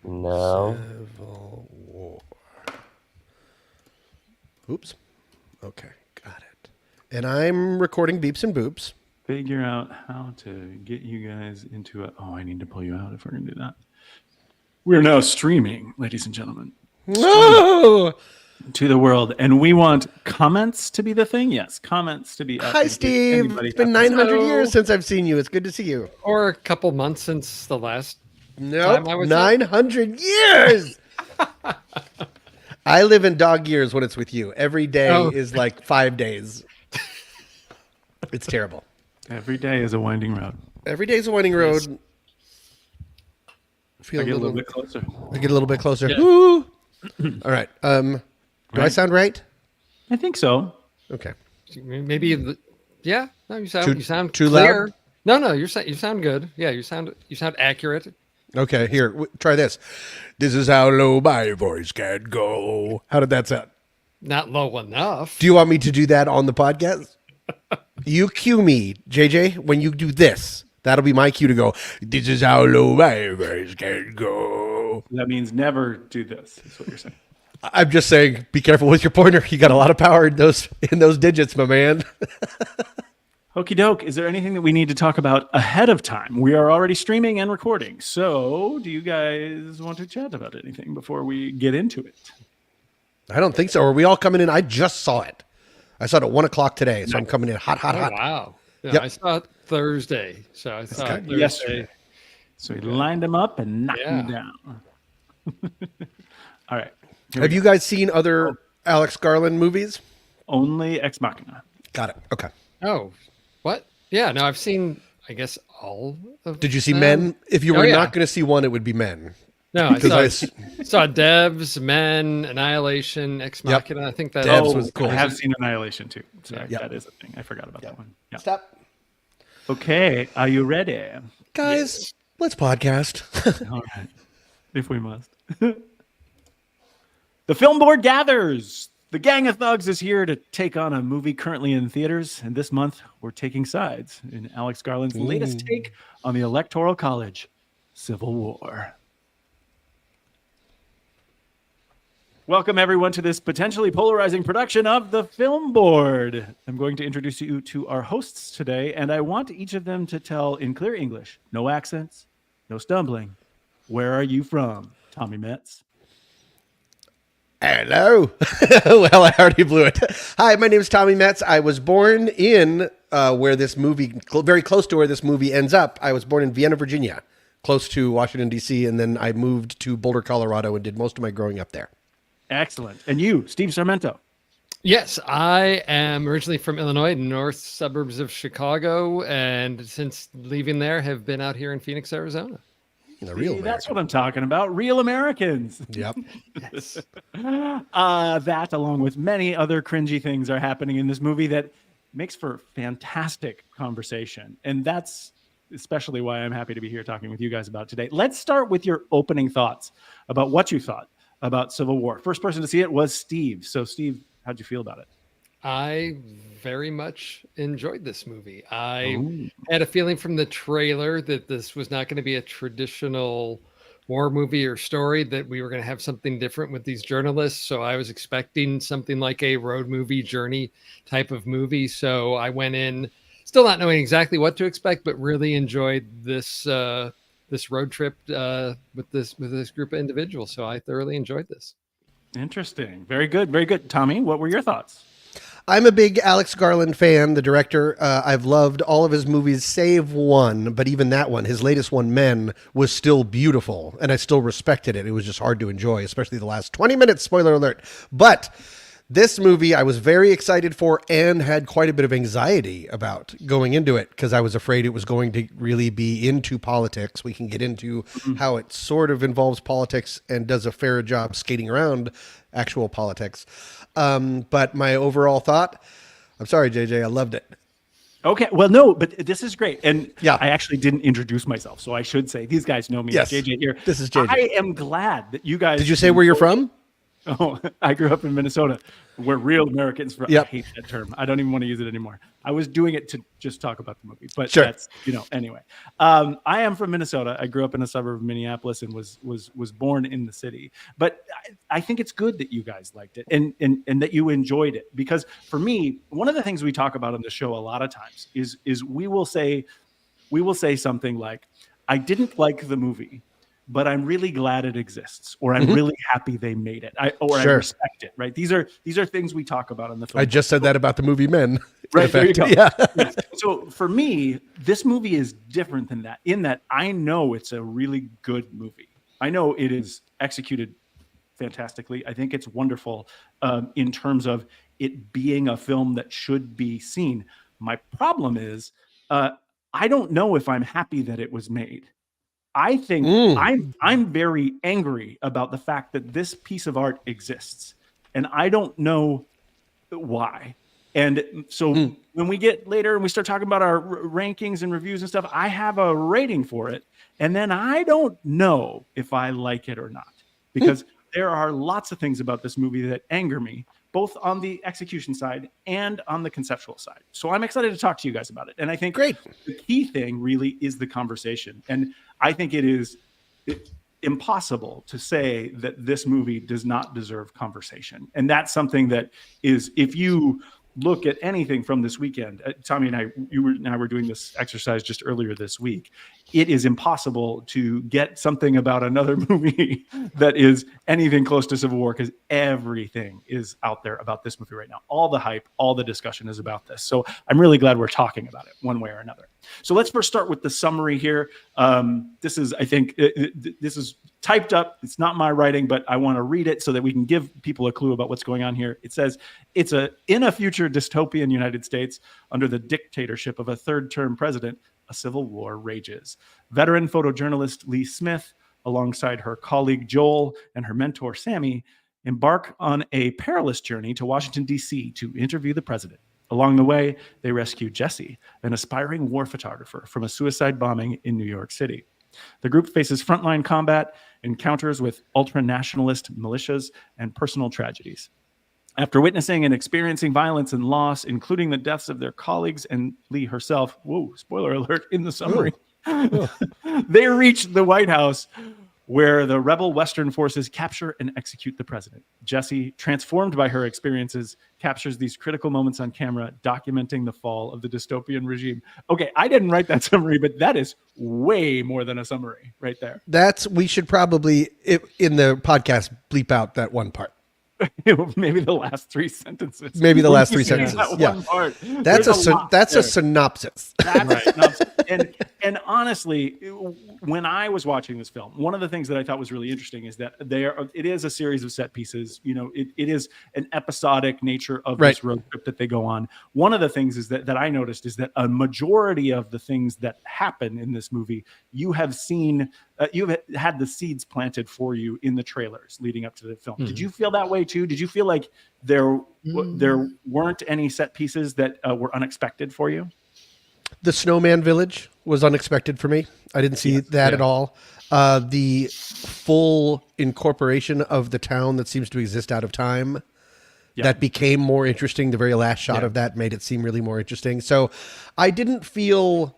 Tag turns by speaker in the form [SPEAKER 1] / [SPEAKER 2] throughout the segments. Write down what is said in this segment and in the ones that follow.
[SPEAKER 1] No.
[SPEAKER 2] Civil War. Oops. Okay, got it. And I'm recording beeps and boops.
[SPEAKER 3] Figure out how to get you guys into it. Oh, I need to pull you out if we're going to do that. We're now streaming, ladies and gentlemen,
[SPEAKER 2] No!
[SPEAKER 3] to the world. And we want comments to be the thing. Yes, comments to be up.
[SPEAKER 2] Hi, Steve. It's been 900 years since I've seen you. It's good to see you.
[SPEAKER 4] Or a couple months since the last.
[SPEAKER 2] Nope,
[SPEAKER 4] time I was
[SPEAKER 2] 900 years. I live in dog years when it's with you. Every day is like 5 days. It's terrible.
[SPEAKER 3] Every day is a winding road.
[SPEAKER 2] Every day's a winding road.
[SPEAKER 3] Yes.
[SPEAKER 2] Feel
[SPEAKER 3] I get a little bit closer.
[SPEAKER 2] I get a little bit closer.
[SPEAKER 4] Yeah.
[SPEAKER 2] Woo! All right. Do I
[SPEAKER 3] Right.
[SPEAKER 2] sound right?
[SPEAKER 3] I think so.
[SPEAKER 2] Okay.
[SPEAKER 4] Maybe. Yeah. No, you sound.
[SPEAKER 2] Too-
[SPEAKER 4] you sound
[SPEAKER 2] too
[SPEAKER 4] clear.
[SPEAKER 2] loud?
[SPEAKER 4] No, you sound good. Yeah, you sound accurate.
[SPEAKER 2] Okay. Here, try this. This is how low my voice can go. How did that sound?
[SPEAKER 4] Not low enough.
[SPEAKER 2] Do you want me to do that on the podcast? You cue me, JJ, when you do this. That'll be my cue to go, this is how low my voice can go.
[SPEAKER 3] That means never do this, is what you're saying.
[SPEAKER 2] I'm just saying, be careful with your pointer. You got a lot of power in those digits, my man.
[SPEAKER 3] Okie doke. Is there anything that we need to talk about ahead of time? We are already streaming and recording. So do you guys want to chat about anything before we get into it?
[SPEAKER 2] I don't think so. Are we all coming in? I just saw it. I saw it at 1 o'clock today, so I'm coming in hot.
[SPEAKER 4] Oh, wow. Yeah,
[SPEAKER 2] Yep.
[SPEAKER 4] I saw it Thursday. So I saw it Thursday.
[SPEAKER 3] Yesterday. So we lined them up and knocked them
[SPEAKER 4] Yeah.
[SPEAKER 3] down. All right.
[SPEAKER 2] Have you guys seen other Alex Garland movies?
[SPEAKER 3] Only Ex Machina.
[SPEAKER 2] Got it. Okay.
[SPEAKER 4] Oh, what? Yeah, no, I've seen, I guess, all of
[SPEAKER 2] Did you see
[SPEAKER 4] them.
[SPEAKER 2] Men? If you
[SPEAKER 4] Oh,
[SPEAKER 2] were
[SPEAKER 4] yeah.
[SPEAKER 2] not going to see one, it would be Men.
[SPEAKER 4] No, I
[SPEAKER 2] Because
[SPEAKER 4] saw Devs, Men, Annihilation, Ex
[SPEAKER 2] Yep.
[SPEAKER 4] Machina. I think that.
[SPEAKER 2] Devs was cool.
[SPEAKER 3] I have seen Annihilation too. Sorry,
[SPEAKER 2] Yeah.
[SPEAKER 3] that is a thing. I forgot about that one. Yeah.
[SPEAKER 2] Stop.
[SPEAKER 3] Okay, are you ready?
[SPEAKER 2] Guys, let's podcast.
[SPEAKER 3] All right, if we must. The Film Board gathers. The Gang of Thugs is here to take on a movie currently in theaters, and this month we're taking sides in Alex Garland's latest take on the Electoral College, Civil War. Welcome, everyone, to this potentially polarizing production of The Film Board. I'm going to introduce you to our hosts today, and I want each of them to tell in clear English, no accents, no stumbling. Where are you from, Tommy Metz?
[SPEAKER 2] Hello. Well, I already blew it. Hi, my name is Tommy Metz. I was born in where this movie, very close to where this movie ends up. I was born in Vienna, Virginia, close to Washington, D.C., and then I moved to Boulder, Colorado, and did most of my growing up there.
[SPEAKER 3] Excellent. And you, Steve Sarmento?
[SPEAKER 4] Yes, I am originally from Illinois, north suburbs of Chicago, and since leaving there, have been out here in Phoenix, Arizona.
[SPEAKER 2] The real
[SPEAKER 3] See, that's
[SPEAKER 2] American.
[SPEAKER 3] what I'm talking about. Real Americans.
[SPEAKER 2] Yep.
[SPEAKER 4] Yes.
[SPEAKER 3] That, along with many other cringy things, are happening in this movie that makes for fantastic conversation. And that's especially why I'm happy to be here talking with you guys about today. Let's start with your opening thoughts about what you thought about Civil War. First person to see it was Steve. So, Steve, how'd you feel about it?
[SPEAKER 4] I very much enjoyed this movie. I had a feeling from the trailer that this was not going to be a traditional war movie or story, that we were going to have something different with these journalists. So I was expecting something like a road movie journey type of movie. So I went in still not knowing exactly what to expect, but really enjoyed this this road trip with this group of individuals. So I thoroughly enjoyed this.
[SPEAKER 3] Interesting. Very good. Very good. Tommy, what were your thoughts?
[SPEAKER 2] I'm a big Alex Garland fan, the director. I've loved all of his movies, save one, but even that one, his latest one, Men, was still beautiful, and I still respected it. It was just hard to enjoy, especially the last 20 minutes, spoiler alert. But this movie I was very excited for and had quite a bit of anxiety about going into it because I was afraid it was going to really be into politics. We can get into how it sort of involves politics and does a fair job skating around actual politics. But my overall thought, I'm sorry, JJ, I loved it.
[SPEAKER 3] Okay. Well, no, but this is great. And
[SPEAKER 2] Yeah.
[SPEAKER 3] I actually didn't introduce myself. So I should say, these guys know me.
[SPEAKER 2] Yes.
[SPEAKER 3] JJ here.
[SPEAKER 2] This is JJ.
[SPEAKER 3] I am glad that you guys.
[SPEAKER 2] Did you say where you're from?
[SPEAKER 3] Oh, I grew up in Minnesota. We're real Americans. I
[SPEAKER 2] Yep.
[SPEAKER 3] hate that term. I don't even want to use it anymore. I was doing it to just talk about the movie, but
[SPEAKER 2] Sure.
[SPEAKER 3] that's, anyway. I am from Minnesota. I grew up in a suburb of Minneapolis and was born in the city. But I think it's good that you guys liked it and that you enjoyed it, because for me, one of the things we talk about on the show a lot of times is we will say something like, I didn't like the movie, but I'm really glad it exists, or I'm really happy they made it, I
[SPEAKER 2] Sure.
[SPEAKER 3] respect it. Right? These are things we talk about on the film.
[SPEAKER 2] I just said that about the movie Men.
[SPEAKER 3] Right, there you go.
[SPEAKER 2] Yeah.
[SPEAKER 3] Yes. So for me, this movie is different than that, in that I know it's a really good movie. I know it is executed fantastically. I think it's wonderful in terms of it being a film that should be seen. My problem is I don't know if I'm happy that it was made. I think I'm very angry about the fact that this piece of art exists, and I don't know why. And so when we get later and we start talking about our rankings and reviews and stuff, I have a rating for it, and then I don't know if I like it or not, because there are lots of things about this movie that anger me, both on the execution side and on the conceptual side. So I'm excited to talk to you guys about it. And I think
[SPEAKER 2] Great.
[SPEAKER 3] the key thing really is the conversation. And I think it is impossible to say that this movie does not deserve conversation. And that's something that is, if you look at anything from this weekend, Tommy and I were doing this exercise just earlier this week. It is impossible to get something about another movie that is anything close to Civil War, because everything is out there about this movie right now. All the hype, all the discussion is about this. So I'm really glad we're talking about it one way or another. So let's first start with the summary here. This is, I think, this is typed up. It's not my writing, but I want to read it so that we can give people a clue about what's going on here. It says, in a future dystopian United States under the dictatorship of a third-term president, a civil war rages. Veteran photojournalist Lee Smith, alongside her colleague Joel and her mentor Sammy, embark on a perilous journey to Washington, D.C. to interview the president. Along the way, they rescue Jesse, an aspiring war photographer, from a suicide bombing in New York City. The group faces frontline combat, encounters with ultra-nationalist militias, and personal tragedies. After witnessing and experiencing violence and loss, including the deaths of their colleagues and Lee herself, whoa, spoiler alert in the summary, they reach the White House, where the rebel Western forces capture and execute the president. Jesse, transformed by her experiences, captures these critical moments on camera, documenting the fall of the dystopian regime. Okay, I didn't write that summary, but that is way more than a summary right there.
[SPEAKER 2] We should probably, in the podcast, bleep out that one part.
[SPEAKER 3] Maybe the last three sentences.
[SPEAKER 2] Maybe the last three sentences.
[SPEAKER 3] That
[SPEAKER 2] Yeah.
[SPEAKER 3] one part.
[SPEAKER 2] That's
[SPEAKER 3] There's
[SPEAKER 2] a synopsis.
[SPEAKER 3] That's right. And honestly, when I was watching this film, one of the things that I thought was really interesting is that it is a series of set pieces. It is an episodic nature of this road trip that they go on. One of the things is that I noticed is that a majority of the things that happen in this movie, you have seen, you've had the seeds planted for you in the trailers leading up to the film. Did you feel that way too? Did you feel like there weren't any set pieces that were unexpected for you?
[SPEAKER 2] The Snowman Village was unexpected for me. I didn't see that at all. The full incorporation of the town that seems to exist out of time, that became more interesting. The very last shot of that made it seem really more interesting. So I didn't feel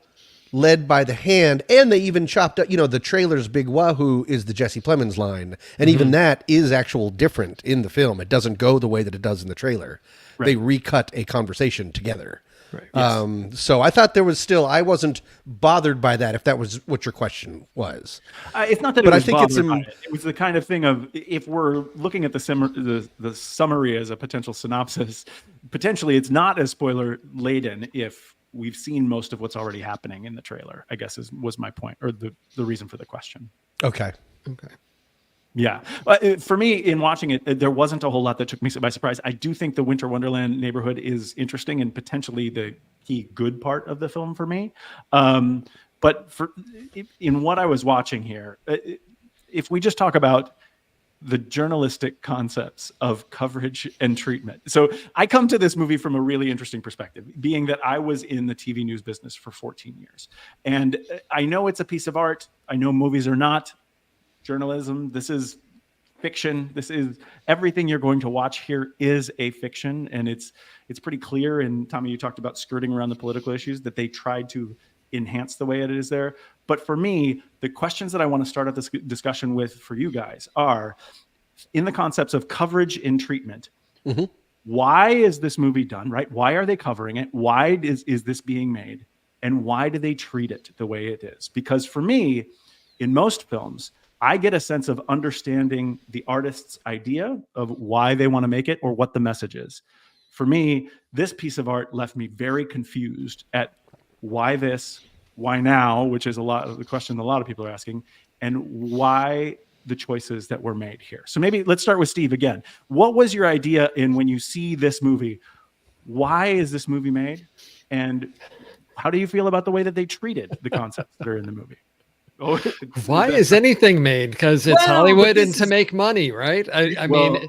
[SPEAKER 2] led by the hand. And they even chopped up, the trailer's big wahoo is the Jesse Plemons line. And even that is actual different in the film. It doesn't go the way that it does in the trailer. Right. They recut a conversation together. Right. Yes. So I thought I wasn't bothered by that, if that was what your question was.
[SPEAKER 3] It's not that it was bothered by it. It was the kind of thing of, if we're looking at the summary as a potential synopsis, potentially it's not as spoiler laden if we've seen most of what's already happening in the trailer, I guess was my point, or the reason for the question.
[SPEAKER 2] Okay.
[SPEAKER 3] Yeah. For me, in watching it, there wasn't a whole lot that took me by surprise. I do think the Winter Wonderland neighborhood is interesting and potentially the key good part of the film for me. But in what I was watching here, if we just talk about the journalistic concepts of coverage and treatment. So I come to this movie from a really interesting perspective, being that I was in the TV news business for 14 years. And I know it's a piece of art. I know movies are not journalism. This is fiction. This is everything you're going to watch here is a fiction, and it's pretty clear. And Tommy, you talked about skirting around the political issues that they tried to enhance the way it is there. But for me, the questions that I want to start out this discussion with for you guys are in the concepts of coverage and treatment.
[SPEAKER 2] Mm-hmm.
[SPEAKER 3] Why is this movie done, right? Why are they covering it? Why is this being made? And why do they treat it the way it is? Because for me, in most films, I get a sense of understanding the artist's idea of why they want to make it or what the message is. For me, this piece of art left me very confused at why this, why now, which is a lot of the question a lot of people are asking, and why the choices that were made here. So maybe let's start with Steve again. What was your idea in when you see this movie? Why is this movie made? And how do you feel about the way that they treated the concepts that are in the movie? Oh,
[SPEAKER 4] why is anything made? Because it's Hollywood and to make money, right? I mean,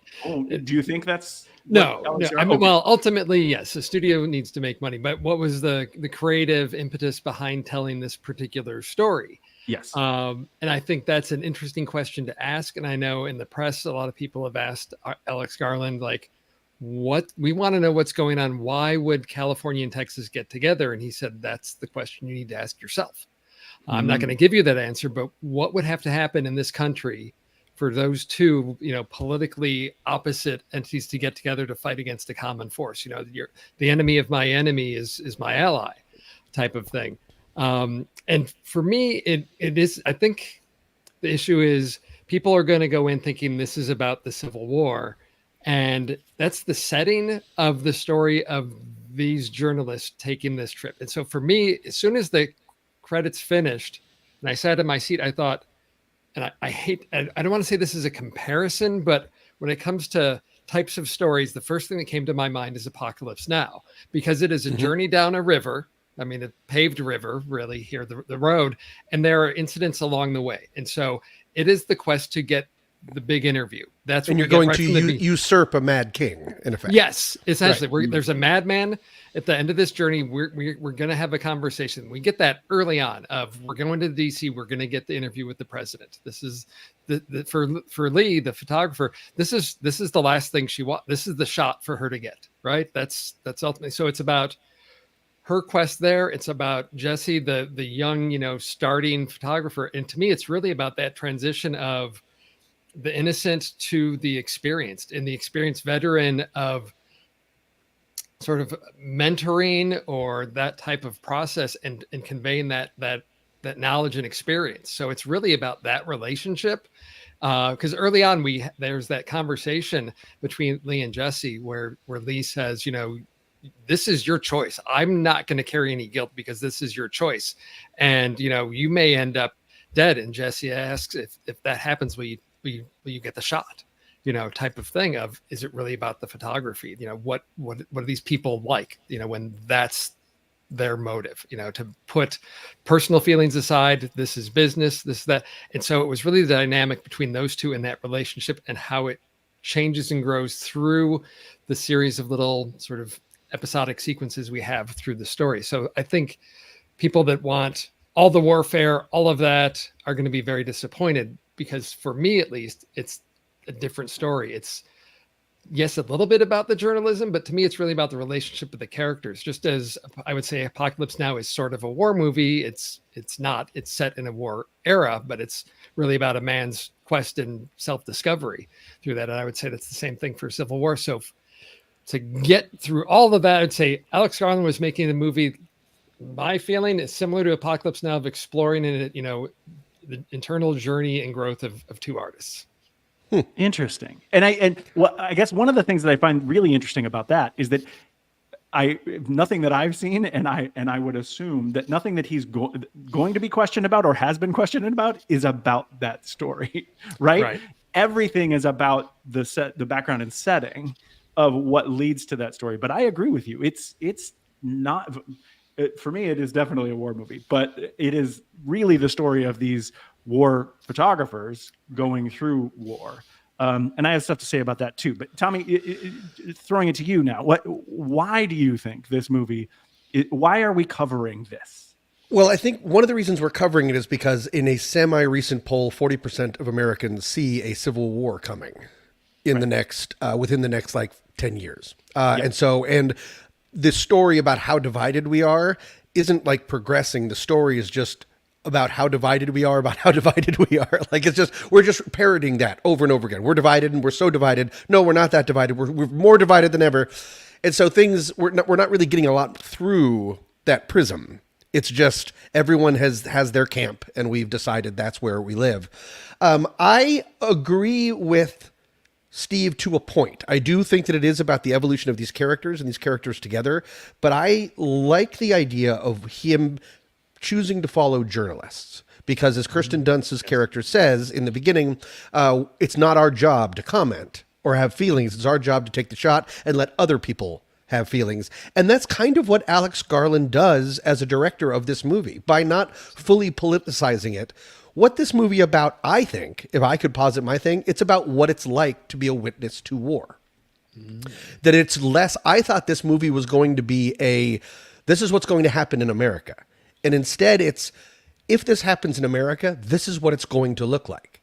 [SPEAKER 3] do you think that's
[SPEAKER 4] no? I mean, well, ultimately, yes, the studio needs to make money. But what was the creative impetus behind telling this particular story?
[SPEAKER 3] Yes.
[SPEAKER 4] And I think that's an interesting question to ask. And I know in the press, a lot of people have asked Alex Garland, like, what we want to know what's going on. Why would California and Texas get together? And he said, that's the question you need to ask yourself. I'm not going to give you that answer, but what would have to happen in this country for those two, politically opposite entities to get together to fight against a common force? The enemy of my enemy is my ally type of thing. And for me, it is, I think the issue is people are going to go in thinking this is about the Civil War. And that's the setting of the story of these journalists taking this trip. And so for me, as soon as the credits finished and I sat in my seat, I thought, and I don't want to say this is a comparison, but when it comes to types of stories, the first thing that came to my mind is Apocalypse Now, because it is a journey down a river. I mean, a paved river, really, here, the road, and there are incidents along the way. And so it is the quest to get the big interview. That's when
[SPEAKER 2] you're going to usurp a mad king, in effect.
[SPEAKER 4] Yes, essentially.
[SPEAKER 2] Right.
[SPEAKER 4] There's a madman at the end of this journey. We're going to have a conversation. We get that early on of we're going to DC. We're going to get the interview with the president. This is for Lee, the photographer. This is the last thing she wants. This is the shot for her to get, right? That's ultimately. So it's about her quest there. It's about Jesse, the young, starting photographer. And to me, it's really about that transition of the innocent to the experienced, and the experienced veteran of sort of mentoring or that type of process and conveying that knowledge and experience. So it's really about that relationship. Because early on, there's that conversation between Lee and Jesse where Lee says, this is your choice. I'm not going to carry any guilt because this is your choice. And, you may end up dead. And Jesse asks if that happens, will you get the shot, type of thing of, is it really about the photography? What are these people like, when that's their motive, to put personal feelings aside, this is business, this, that. And so it was really the dynamic between those two and that relationship and how it changes and grows through the series of little sort of episodic sequences we have through the story. So I think people that want all the warfare, all of that, are going to be very disappointed, because for me, at least, it's a different story. It's, yes, a little bit about the journalism, but to me, it's really about the relationship with the characters. Just as I would say Apocalypse Now is sort of a war movie, it's not. It's set in a war era, but it's really about a man's quest and self-discovery through that. And I would say that's the same thing for Civil War. So to get through all of that, I'd say Alex Garland was making the movie. My feeling is similar to Apocalypse Now, of exploring in it, the internal journey and growth of two artists.
[SPEAKER 3] Interesting. And I guess one of the things that I find really interesting about that is that nothing that I've seen, and I would assume that nothing that he's going to be questioned about or has been questioned about is about that story, right? Everything is about the background and setting of what leads to that story. But I agree with you. It's not. For me, it is definitely a war movie, but it is really the story of these war photographers going through war. And I have stuff to say about that too. But Tommy, throwing it to you now, why do you think this movie, why are we covering this?
[SPEAKER 2] Well, I think one of the reasons we're covering it is because in a semi-recent poll, 40% of Americans see a civil war coming in the next, within the next like 10 years. And this story about how divided we are isn't like progressing. The story is just about how divided we are, Like it's just, we're just parroting that over and over again. We're divided and we're so divided. No, we're not that divided. We're more divided than ever. And so we're not really getting a lot through that prism. It's just everyone has their camp, and we've decided that's where we live. I agree with Steve to a point. I do think that it is about the evolution of these characters and these characters together, but I like the idea of him choosing to follow journalists. Because as Kirsten Dunst's character says in the beginning, it's not our job to comment or have feelings. It's our job to take the shot and let other people have feelings. And that's kind of what Alex Garland does as a director of this movie by not fully politicizing it. What this movie about, I think, if I could posit my thing, it's about what it's like to be a witness to war. That it's less, I thought this movie was going to be this is what's going to happen in America. And instead it's, if this happens in America, this is what it's going to look like.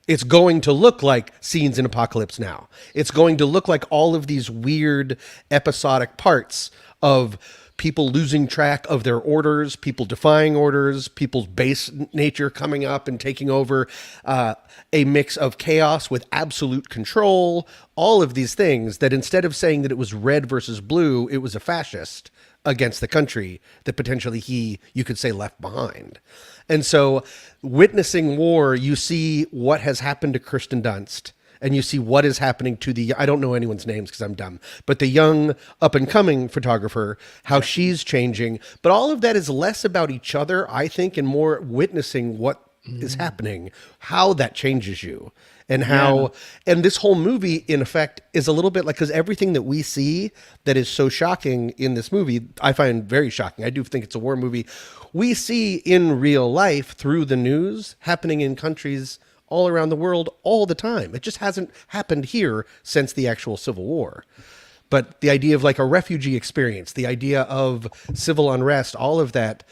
[SPEAKER 2] It's going to look like scenes in Apocalypse Now. It's going to look like all of these weird episodic parts of people losing track of their orders, people defying orders, people's base nature coming up and taking over, a mix of chaos with absolute control, all of these things that instead of saying that it was red versus blue, it was a fascist against the country that potentially you could say left behind. And so witnessing war, you see what has happened to Kirsten Dunst, and you see what is happening to I don't know anyone's names because I'm dumb, but the young up and coming photographer, how she's changing. But all of that is less about each other, I think, and more witnessing what is happening, how that changes you. And how, and this whole movie, in effect, is a little bit like, because everything that we see that is so shocking in this movie, I find very shocking. I do think it's a war movie. We see in real life through the news happening in countries all around the world all the time. It just hasn't happened here since the actual Civil War. But the idea of like a refugee experience, the idea of civil unrest, all of that,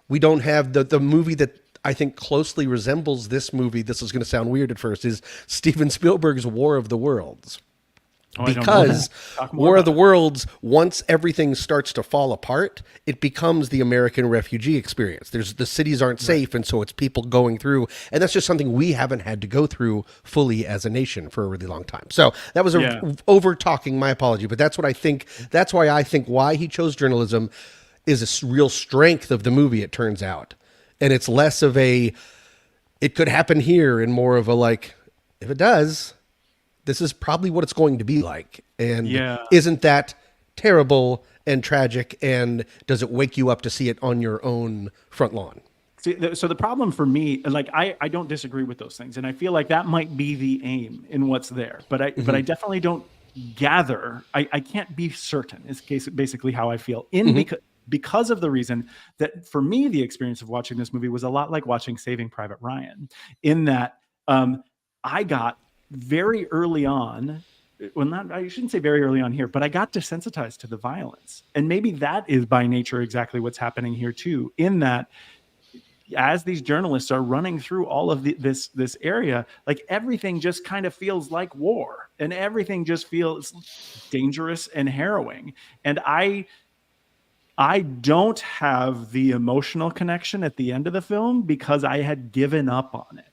[SPEAKER 2] we don't have the movie that I think closely resembles this movie. This is going to sound weird at first, is Steven Spielberg's War of the Worlds. Because War of the Worlds, once everything starts to fall apart, it becomes the American refugee experience. The cities aren't safe, and so it's people going through, and that's just something we haven't had to go through fully as a nation for a really long time. So that was over talking, my apology, but that's what I think. That's why I think why he chose journalism is a real strength of the movie, it turns out. And it's less of it could happen here, and more of a like, if it does, this is probably what it's going to be like. And isn't that terrible and tragic? And does it wake you up to see it on your own front lawn?
[SPEAKER 3] See, so the problem for me, like, I don't disagree with those things. And I feel like that might be the aim in what's there. But I definitely don't gather. I can't be certain is basically how I feel because of the reason that for me, the experience of watching this movie was a lot like watching Saving Private Ryan, in that I got very early on, I shouldn't say very early on here, but I got desensitized to the violence. And maybe that is by nature exactly what's happening here too, in that as these journalists are running through all of this area, like everything just kind of feels like war, and everything just feels dangerous and harrowing. And I don't have the emotional connection at the end of the film because I had given up on it.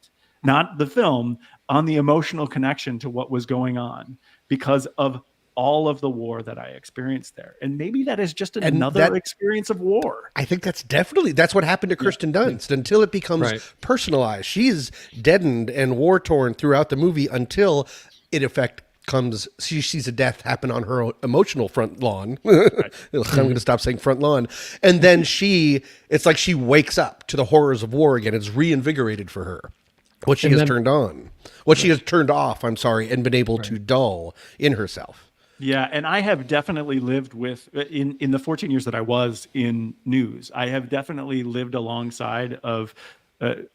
[SPEAKER 3] Not the film, on the emotional connection to what was going on because of all of the war that I experienced there. And maybe that is just another experience of war.
[SPEAKER 2] I think that's what happened to Kirsten Dunst until it becomes personalized. She's deadened and war-torn throughout the movie until it, in effect, she sees a death happen on her emotional front lawn. I'm going to stop saying front lawn. And then it's like she wakes up to the horrors of war again. It's reinvigorated for her. What she has turned off, and been able to dull in herself.
[SPEAKER 3] Yeah, and I have definitely lived with, in the 14 years that I was in news, I have definitely lived alongside of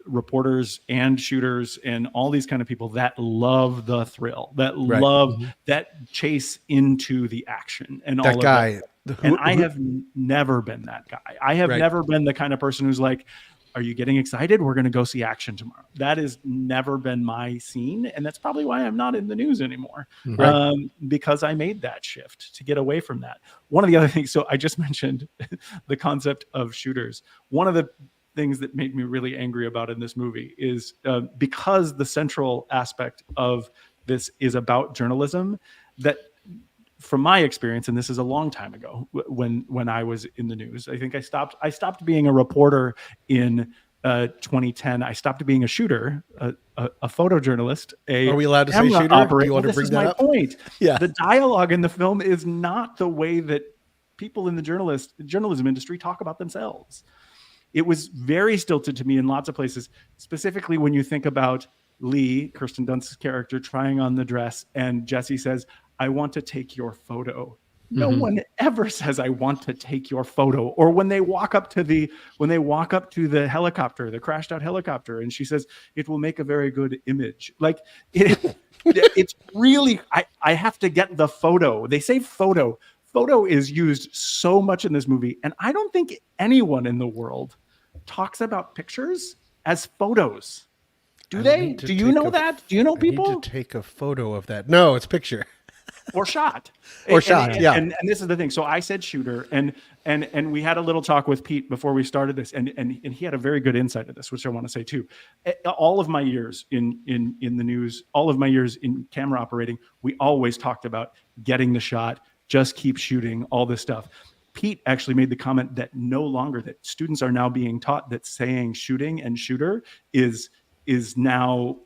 [SPEAKER 3] reporters and shooters and all these kind of people that love the thrill, that love that chase into the action and all of that. And I have never been that guy. I have
[SPEAKER 2] Right.
[SPEAKER 3] never been the kind of person who's like, are you getting excited? We're going to go see action tomorrow. That has never been my scene. And that's probably why I'm not in the news anymore.
[SPEAKER 2] Right.
[SPEAKER 3] Because I made that shift to get away from that. One of the other things, so I just mentioned the concept of shooters. One of the things that made me really angry about in this movie is because the central aspect of this is about journalism, that from my experience, and this is a long time ago when I was in the news, I think I stopped being a reporter in 2010. I stopped being a shooter, a photojournalist.
[SPEAKER 2] Are we allowed to say
[SPEAKER 3] camera
[SPEAKER 2] shooter?
[SPEAKER 3] operator.
[SPEAKER 2] Do you want to
[SPEAKER 3] This
[SPEAKER 2] bring
[SPEAKER 3] is
[SPEAKER 2] that
[SPEAKER 3] my
[SPEAKER 2] up?
[SPEAKER 3] point.
[SPEAKER 2] Yeah.
[SPEAKER 3] The dialogue in the film is not the way that people in the journalism industry talk about themselves. It was very stilted to me in lots of places, specifically when you think about Lee, Kirsten Dunst's character, trying on the dress, and Jesse says, I want to take your photo. No one ever says I want to take your photo. Or when they walk up to the helicopter, the crashed out helicopter, and she says, it will make a very good image. Like it's really, I have to get the photo. They say photo. Photo is used so much in this movie. And I don't think anyone in the world talks about pictures as photos. Do they? Do you know that? Do you know people?
[SPEAKER 2] I need to take a photo of that. No, it's picture.
[SPEAKER 3] Or shot.
[SPEAKER 2] Yeah.
[SPEAKER 3] And this is the thing. So I said shooter, and we had a little talk with Pete before we started this, and he had a very good insight of this, which I want to say too. All of my years in the news, all of my years in camera operating, we always talked about getting the shot, just keep shooting, all this stuff. Pete actually made the comment that that students are now being taught that saying shooting and shooter is now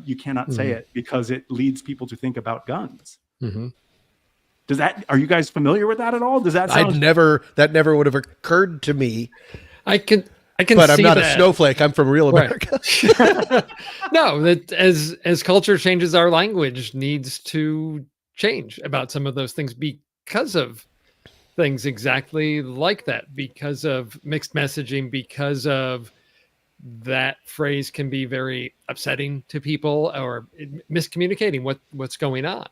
[SPEAKER 3] you cannot say it because it leads people to think about guns. Are you guys familiar with that at all? Does that sound?
[SPEAKER 2] That never would have occurred to me.
[SPEAKER 4] I can
[SPEAKER 2] But I'm
[SPEAKER 4] see
[SPEAKER 2] not a
[SPEAKER 4] that.
[SPEAKER 2] snowflake. I'm from real America.
[SPEAKER 4] No, that as culture changes, our language needs to change about some of those things because of things exactly like that, because of mixed messaging, because of that phrase can be very upsetting to people or miscommunicating what's going on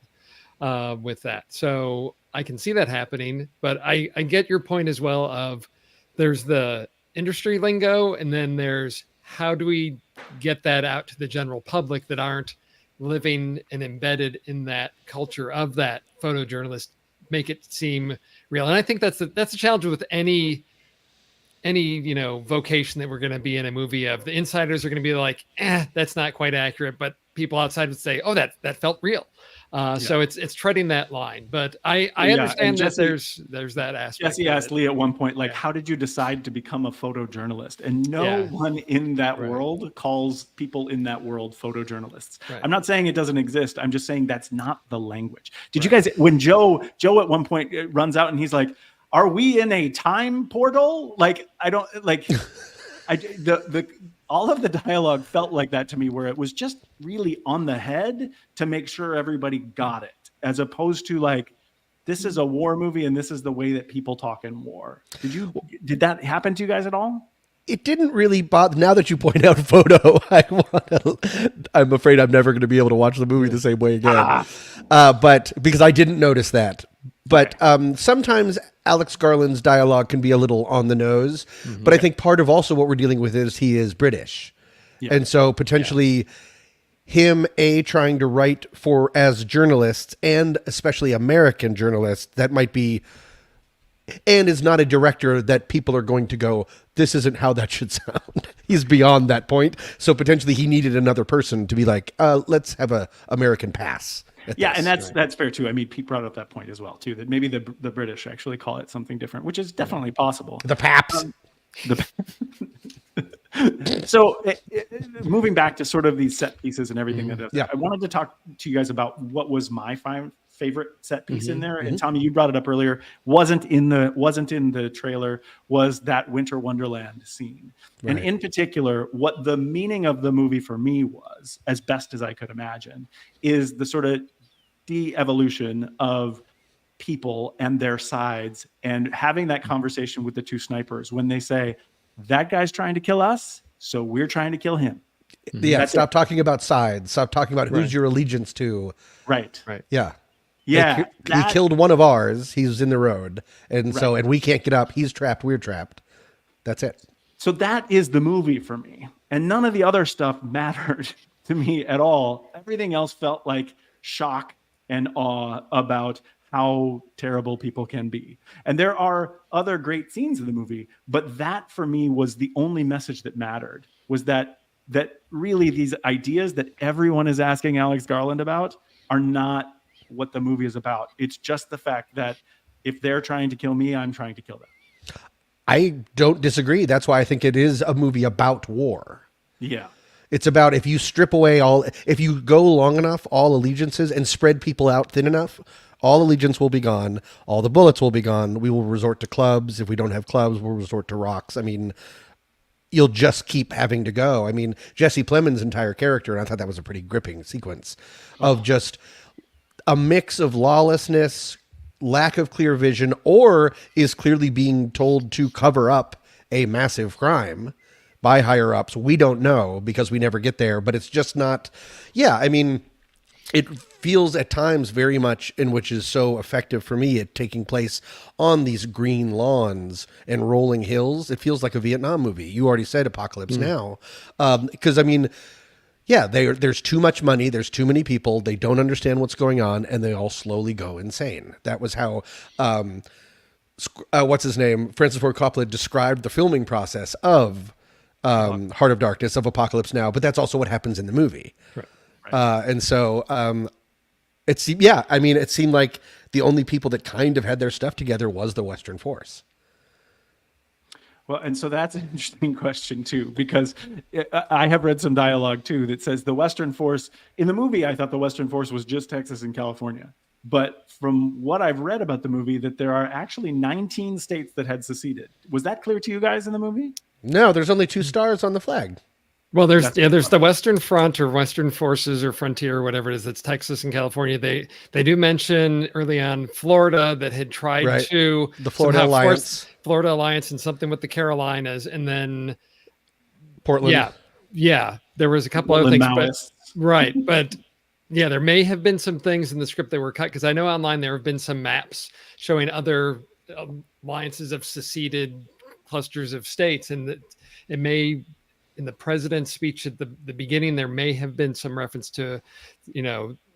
[SPEAKER 4] with that. So I can see that happening, but I get your point as well of there's the industry lingo, and then there's how do we get that out to the general public that aren't living and embedded in that culture of that photojournalist, make it seem real. And I think that's a challenge with any vocation that we're going to be in a movie of. The insiders are going to be like, that's not quite accurate, but people outside would say, oh, that felt real. So it's treading that line, but I understand that there's that aspect.
[SPEAKER 3] Jesse asked Lee at one point, like, how did you decide to become a photojournalist? And no one in that world calls people in that world photojournalists. Right. I'm not saying it doesn't exist. I'm just saying that's not the language. Did you guys, when Joe at one point runs out and he's like, are we in a time portal? Like, I don't like, all of the dialogue felt like that to me, where it was just really on the head to make sure everybody got it, as opposed to like, this is a war movie and this is the way that people talk in war. Did that happen to you guys at all?
[SPEAKER 2] It didn't really bother. Now that you point out photo, I'm afraid I'm never going to be able to watch the movie the same way again. But because I didn't notice that. But sometimes Alex Garland's dialogue can be a little on the nose. But I think part of also what we're dealing with is he is British. Yeah. And so potentially him, trying to write for as journalists, and especially American journalists, that might be, and is not a director that people are going to go, this isn't how that should sound. He's beyond that point. So potentially he needed another person to be like, let's have a American pass.
[SPEAKER 3] Yeah, and that's fair too. I mean, Pete brought up that point as well too, that maybe the British actually call it something different, which is definitely possible.
[SPEAKER 2] The Paps.
[SPEAKER 3] So moving back to sort of these set pieces and everything, I wanted to talk to you guys about what was my favorite set piece in there. And Tommy, you brought it up earlier. Wasn't in the trailer, was that Winter Wonderland scene. Right. And in particular, what the meaning of the movie for me was, as best as I could imagine, is the sort of de-evolution of people and their sides, and having that conversation with the two snipers when they say, that guy's trying to kill us, so we're trying to kill him.
[SPEAKER 2] Yeah, stop talking about sides. Stop talking about who's your allegiance to.
[SPEAKER 3] Right.
[SPEAKER 2] Yeah.
[SPEAKER 3] Yeah,
[SPEAKER 2] He killed one of ours. He's in the road, and so and we can't get up. He's trapped. We're trapped. That's it.
[SPEAKER 3] so that is the movie for me. And none of the other stuff mattered to me at all. Everything else felt like shock and awe about how terrible people can be. And there are other great scenes in the movie, but that for me was the only message that mattered, was that really these ideas that everyone is asking Alex Garland about are not what the movie is about. It's just the fact that if they're trying to kill me, I'm trying to kill them.
[SPEAKER 2] I don't disagree. That's why I think it is a movie about war.
[SPEAKER 3] Yeah.
[SPEAKER 2] It's about, if you strip away if you go long enough, all allegiances, and spread people out thin enough, all allegiance will be gone. All the bullets will be gone. We will resort to clubs. If we don't have clubs, we'll resort to rocks. I mean, you'll just keep having to go. I mean, Jesse Plemons' entire character, and I thought that was a pretty gripping sequence of just a mix of lawlessness, lack of clear vision, or is clearly being told to cover up a massive crime by higher ups. We don't know because we never get there, but it's just not. Yeah, I mean, it feels at times very much, in which is so effective for me, it taking place on these green lawns and rolling hills. It feels like a Vietnam movie. You already said Apocalypse Now. Because, I mean, yeah, there's too much money. There's too many people. They don't understand what's going on, and they all slowly go insane. That was how, what's his name? Francis Ford Coppola described the filming process of Heart of Darkness, of Apocalypse Now, but that's also what happens in the movie.
[SPEAKER 4] Right.
[SPEAKER 2] And so it seemed like the only people that kind of had their stuff together was the Western Force.
[SPEAKER 3] Well, and so that's an interesting question too, because I have read some dialogue too that says the Western Force in the movie. I thought the Western Force was just Texas and California, but from what I've read about the movie, that there are actually 19 states that had seceded. Was that clear to you guys in the movie?
[SPEAKER 2] No, there's only 2 stars on the flag.
[SPEAKER 4] Well, there's the Western Front or Western Forces or Frontier or whatever it is. That's Texas and California. They do mention early on Florida that had tried to
[SPEAKER 2] the Florida Alliance,
[SPEAKER 4] and something with the Carolinas, and then
[SPEAKER 2] Portland.
[SPEAKER 4] Yeah. There was a couple other things, but yeah, there may have been some things in the script that were cut, because I know online there have been some maps showing other alliances of seceded clusters of states, and that it may. In the president's speech at the beginning, there may have been some reference to,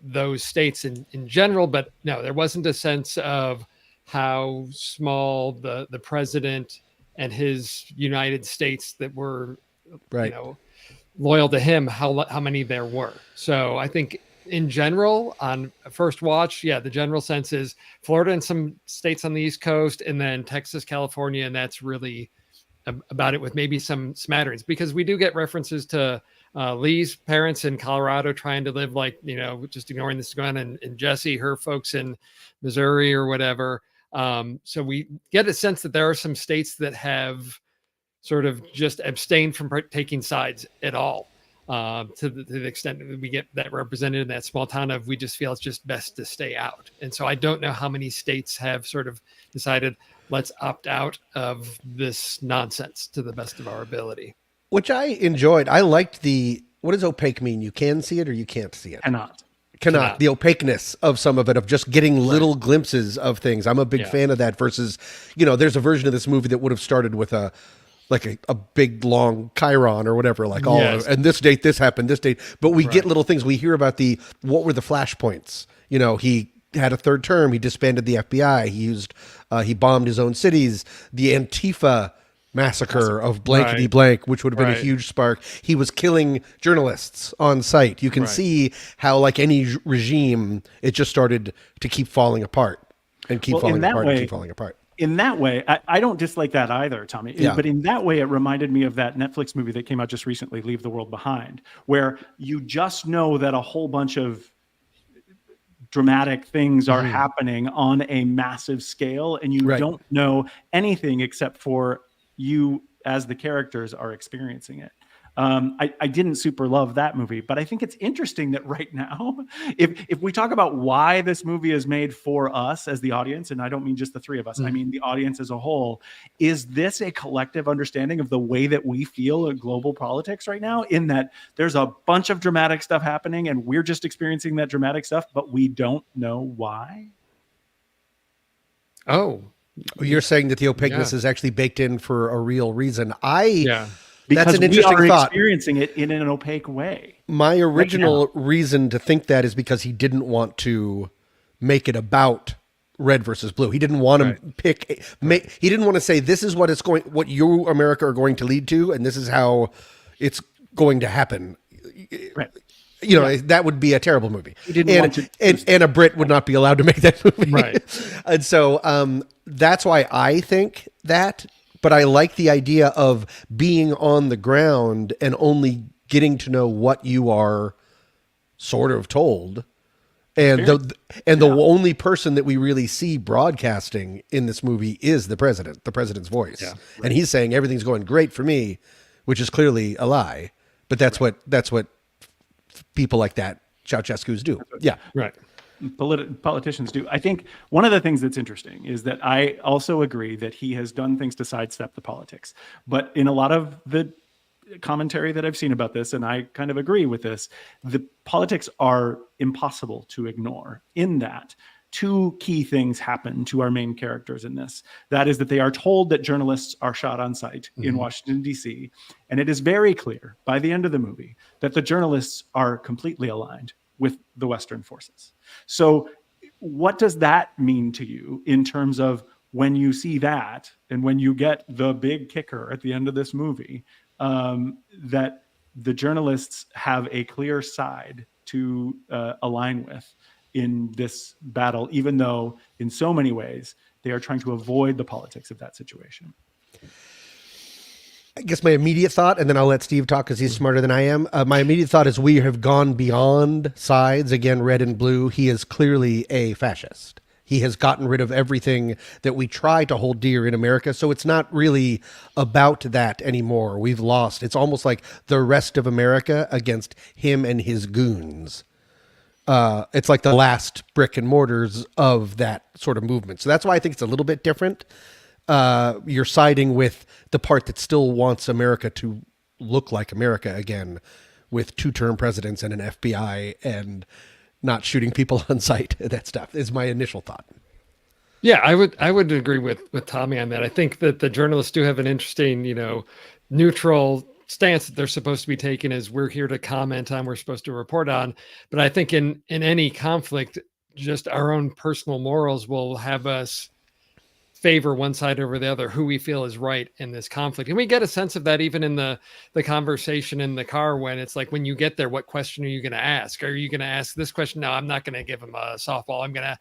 [SPEAKER 4] those states in general, but no, there wasn't a sense of how small the president and his United States that were, loyal to him, how many there were. So I think in general, on first watch, the general sense is Florida and some states on the East Coast, and then Texas, California, and that's really about it, with maybe some smatterings, because we do get references to Lee's parents in Colorado trying to live like, just ignoring this gun, and Jesse, her folks in Missouri or whatever. So we get a sense that there are some states that have sort of just abstained from taking sides at all, to the extent that we get that represented in that small town of, we just feel it's just best to stay out. And so I don't know how many states have sort of decided, let's opt out of this nonsense to the best of our ability.
[SPEAKER 2] Which I enjoyed. I liked what does opaque mean? You can see it or you can't see it? Cannot. The opaqueness of some of it, of just getting little glimpses of things. I'm a big fan of that versus, there's a version of this movie that would have started with a big long chyron or whatever, and this date, this happened, this date. But we get little things. We hear about what were the flashpoints? He had a third term. He disbanded the FBI. He bombed his own cities. The Antifa massacre of blankety blank, which would have been a huge spark. He was killing journalists on site. You can see how, like any regime, it just started to keep falling apart and keep falling apart.
[SPEAKER 3] In that way, I don't dislike that either, Tommy. Yeah. But in that way, it reminded me of that Netflix movie that came out just recently, Leave the World Behind, where you just know that a whole bunch of dramatic things are happening on a massive scale, and you don't know anything except for you as the characters are experiencing it. I didn't super love that movie, but I think it's interesting that right now, if we talk about why this movie is made for us as the audience, and I don't mean just the three of us, I mean the audience as a whole, is this a collective understanding of the way that we feel in global politics right now, in that there's a bunch of dramatic stuff happening and we're just experiencing that dramatic stuff, but we don't know why?
[SPEAKER 4] Oh,
[SPEAKER 2] You're saying that the opaqueness is actually baked in for a real reason.
[SPEAKER 4] yeah.
[SPEAKER 3] Because
[SPEAKER 2] That's an interesting
[SPEAKER 3] we are
[SPEAKER 2] thought.
[SPEAKER 3] experiencing it in an opaque way.
[SPEAKER 2] My original reason to think that is because he didn't want to make it about red versus blue. He didn't want to he didn't want to say this is what you America are going to lead to, and this is how it's going to happen.
[SPEAKER 3] Right.
[SPEAKER 2] You know, that would be a terrible movie.
[SPEAKER 3] He didn't want to,
[SPEAKER 2] and a Brit would not be allowed to make that movie.
[SPEAKER 4] Right.
[SPEAKER 2] And so that's why I think that. But I like the idea of being on the ground and only getting to know what you are sort of told. And the only person that we really see broadcasting in this movie is the president's voice. Yeah, right. And he's saying everything's going great for me, which is clearly a lie. But that's what people like that, Ceausescu's, do. Yeah.
[SPEAKER 4] Right.
[SPEAKER 3] Politicians do. I think one of the things that's interesting is that I also agree that he has done things to sidestep the politics. But in a lot of the commentary that I've seen about this, and I kind of agree with this, the politics are impossible to ignore, in that two key things happen to our main characters in this. That is that they are told that journalists are shot on sight in Washington, D.C. And it is very clear by the end of the movie that the journalists are completely aligned with the Western forces. So what does that mean to you in terms of when you see that and when you get the big kicker at the end of this movie, that the journalists have a clear side to align with in this battle, even though in so many ways they are trying to avoid the politics of that situation?
[SPEAKER 2] I guess my immediate thought, and then I'll let Steve talk because he's smarter than I am. My immediate thought is we have gone beyond sides, again, red and blue. He is clearly a fascist. He has gotten rid of everything that we try to hold dear in America. So it's not really about that anymore. We've lost. It's almost like the rest of America against him and his goons. It's like the last brick and mortars of that sort of movement. So that's why I think it's a little bit different. You're siding with the part that still wants America to look like America again, with 2-term presidents and an FBI and not shooting people on sight. That stuff is my initial thought.
[SPEAKER 4] Yeah, I would agree with Tommy on that. I think that the journalists do have an interesting, neutral stance that they're supposed to be taking, as we're here to comment on, we're supposed to report on. But I think in any conflict, just our own personal morals will have us favor one side over the other, who we feel is right in this conflict. And we get a sense of that even in the conversation in the car, when it's like, when you get there, what question are you going to ask? Are you going to ask this question? No, I'm not going to give him a softball. I'm going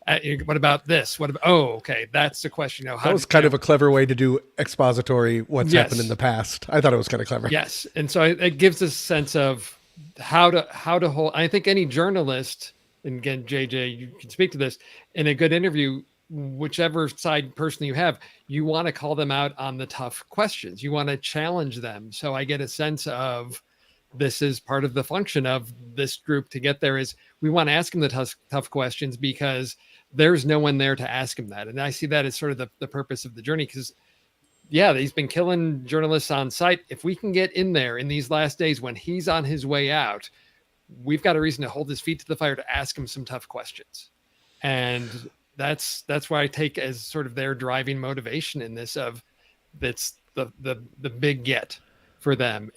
[SPEAKER 4] to, what about this? What about, okay, that's the question.
[SPEAKER 2] That was kind of a clever way to do expository what's happened in the past. I thought it was kind of clever.
[SPEAKER 4] Yes. And so it gives us a sense of how to hold. I think any journalist, and again, JJ, you can speak to this, in a good interview, whichever side person you have, you want to call them out on the tough questions. You want to challenge them. So I get a sense of, this is part of the function of this group to get there, is we want to ask them the tough questions because there's no one there to ask him that. And I see that as sort of the purpose of the journey, because he's been killing journalists on sight. If we can get in there in these last days when he's on his way out, we've got a reason to hold his feet to the fire to ask him some tough questions. And that's why I take as sort of their driving motivation in this, of that's the big get for them,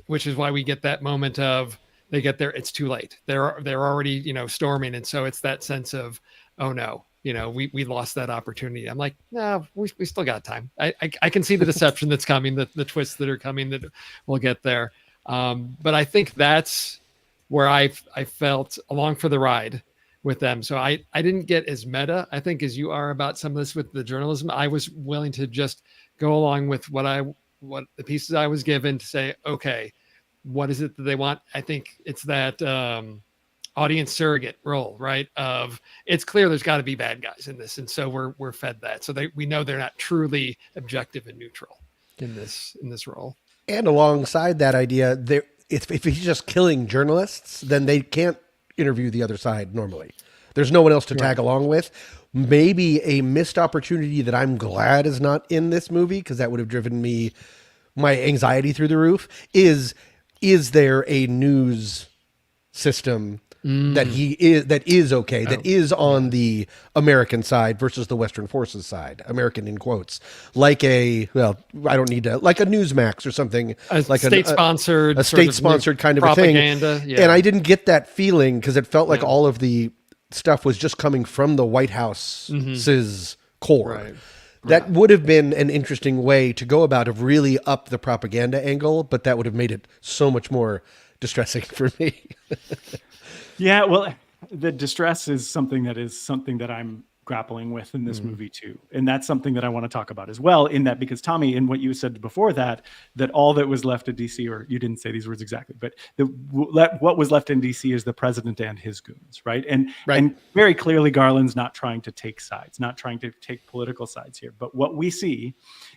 [SPEAKER 4] which is why we get that moment of they get there, it's too late. They're already, storming. And so it's that sense of, oh no, we lost that opportunity. I'm like, no, we still got time. I can see the deception that's coming, the twists that are coming, that we'll get there. But I think that's where I felt along for the ride with them. So I didn't get as meta, I think, as you are about some of this with the journalism. I was willing to just go along with what the pieces I was given, to say, okay, what is it that they want? I think it's that audience surrogate role, right? Of, it's clear there's got to be bad guys in this, and so we're fed that. So we know they're not truly objective and neutral in this role.
[SPEAKER 2] And alongside that idea, if he's just killing journalists, then they can't interview the other side normally. There's no one else to tag along with. Maybe a missed opportunity that I'm glad is not in this movie, because that would have driven my anxiety through the roof, is there a news system that is okay, that is on the American side versus the Western forces side, American in quotes, like I don't need to, like a Newsmax or something, like a state-sponsored kind of
[SPEAKER 4] propaganda,
[SPEAKER 2] a thing. And I didn't get that feeling because it felt like all of the stuff was just coming from the White House's core.
[SPEAKER 4] Right.
[SPEAKER 2] That would have been an interesting way to go about of really up the propaganda angle, but that would have made it so much more distressing for me.
[SPEAKER 3] Yeah, well, the distress is something that I'm grappling with in this movie too. And that's something that I want to talk about as well, in that, because Tommy, in what you said before that all that was left in DC, or you didn't say these words exactly, but what was left in DC is the president and his goons, right? And very clearly Garland's not trying to take sides, not trying to take political sides here. But what we see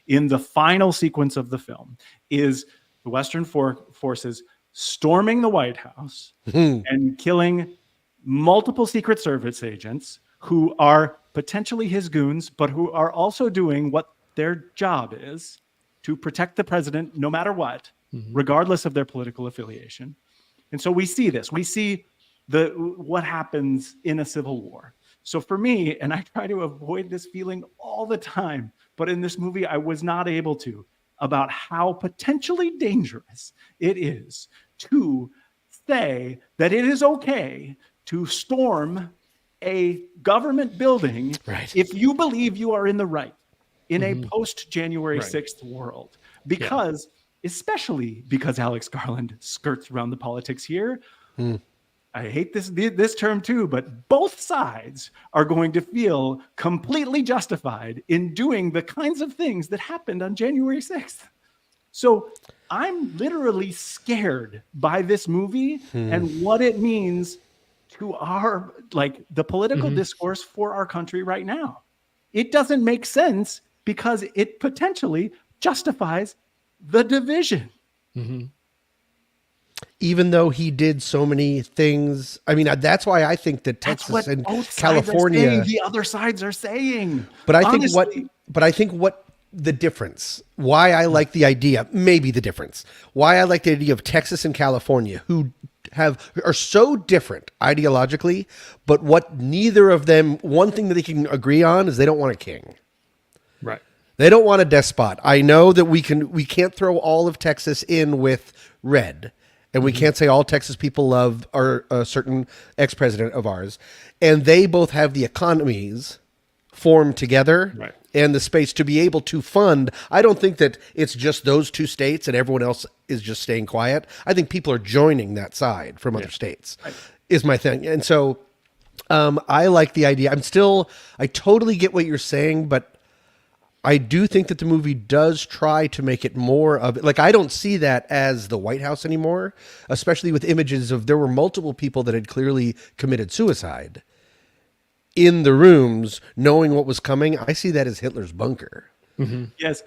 [SPEAKER 3] in the final sequence of the film is the Western forces storming the White House and killing multiple Secret Service agents who are potentially his goons, but who are also doing what their job is, to protect the president no matter what, regardless of their political affiliation. And so we see this. We see what happens in a civil war. So for me, and I try to avoid this feeling all the time, but in this movie, I was not able to, about how potentially dangerous it is to say that it is okay to storm a government building if you believe you are in the right in a post-January 6th world. Because, especially because Alex Garland skirts around the politics here, I hate this term too, but both sides are going to feel completely justified in doing the kinds of things that happened on January 6th. So I'm literally scared by this movie and what it means to our, the political discourse for our country right now. It doesn't make sense because it potentially justifies the division.
[SPEAKER 2] Even though he did so many things. I mean, that's why I think that Texas and California,
[SPEAKER 3] the other sides are saying.
[SPEAKER 2] But I think what the difference, why I like the idea, maybe the difference, why I like the idea of Texas and California, who are so different ideologically, but what neither of them, one thing that they can agree on is they don't want a king.
[SPEAKER 4] Right.
[SPEAKER 2] They don't want a despot. I know that we can't throw all of Texas in with red. And we can't say all Texas people love a certain ex-president of ours. And they both have the economies formed together and the space to be able to fund. I don't think that it's just those two states and everyone else is just staying quiet. I think people are joining that side from other states is my thing. And so I like the idea. I totally get what you're saying, but I do think that the movie does try to make it more of it. Like, I don't see that as the White House anymore, especially with images of there were multiple people that had clearly committed suicide in the rooms, knowing what was coming. I see that as Hitler's bunker.
[SPEAKER 3] Yes.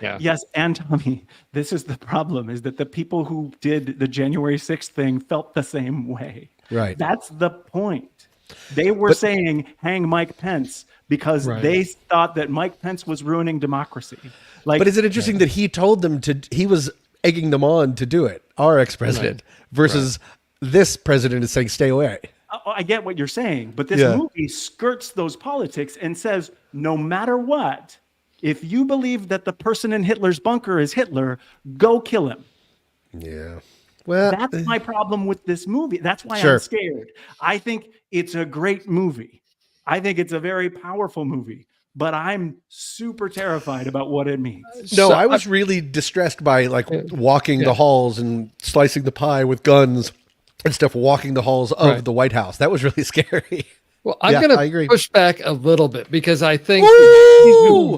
[SPEAKER 3] And Tommy, this is the problem, is that the people who did the January 6th thing felt the same way.
[SPEAKER 2] Right.
[SPEAKER 3] That's the point. They were saying, hang Mike Pence, because they thought that Mike Pence was ruining democracy. But is it interesting that he told them he was egging them on to do it, our ex-president, versus this president is saying, stay away. I get what you're saying, but this movie skirts those politics and says, no matter what, if you believe that the person in Hitler's bunker is Hitler, go kill him.
[SPEAKER 2] Yeah. Well,
[SPEAKER 3] that's my problem with this movie. That's why I'm scared. I think it's a great movie. I think it's a very powerful movie, but I'm super terrified about what it means.
[SPEAKER 2] No, I was really distressed by walking the halls and slicing the pie with guns and stuff, walking the halls of the White House. That was really scary.
[SPEAKER 4] Well, I'm going to push back a little bit, because I think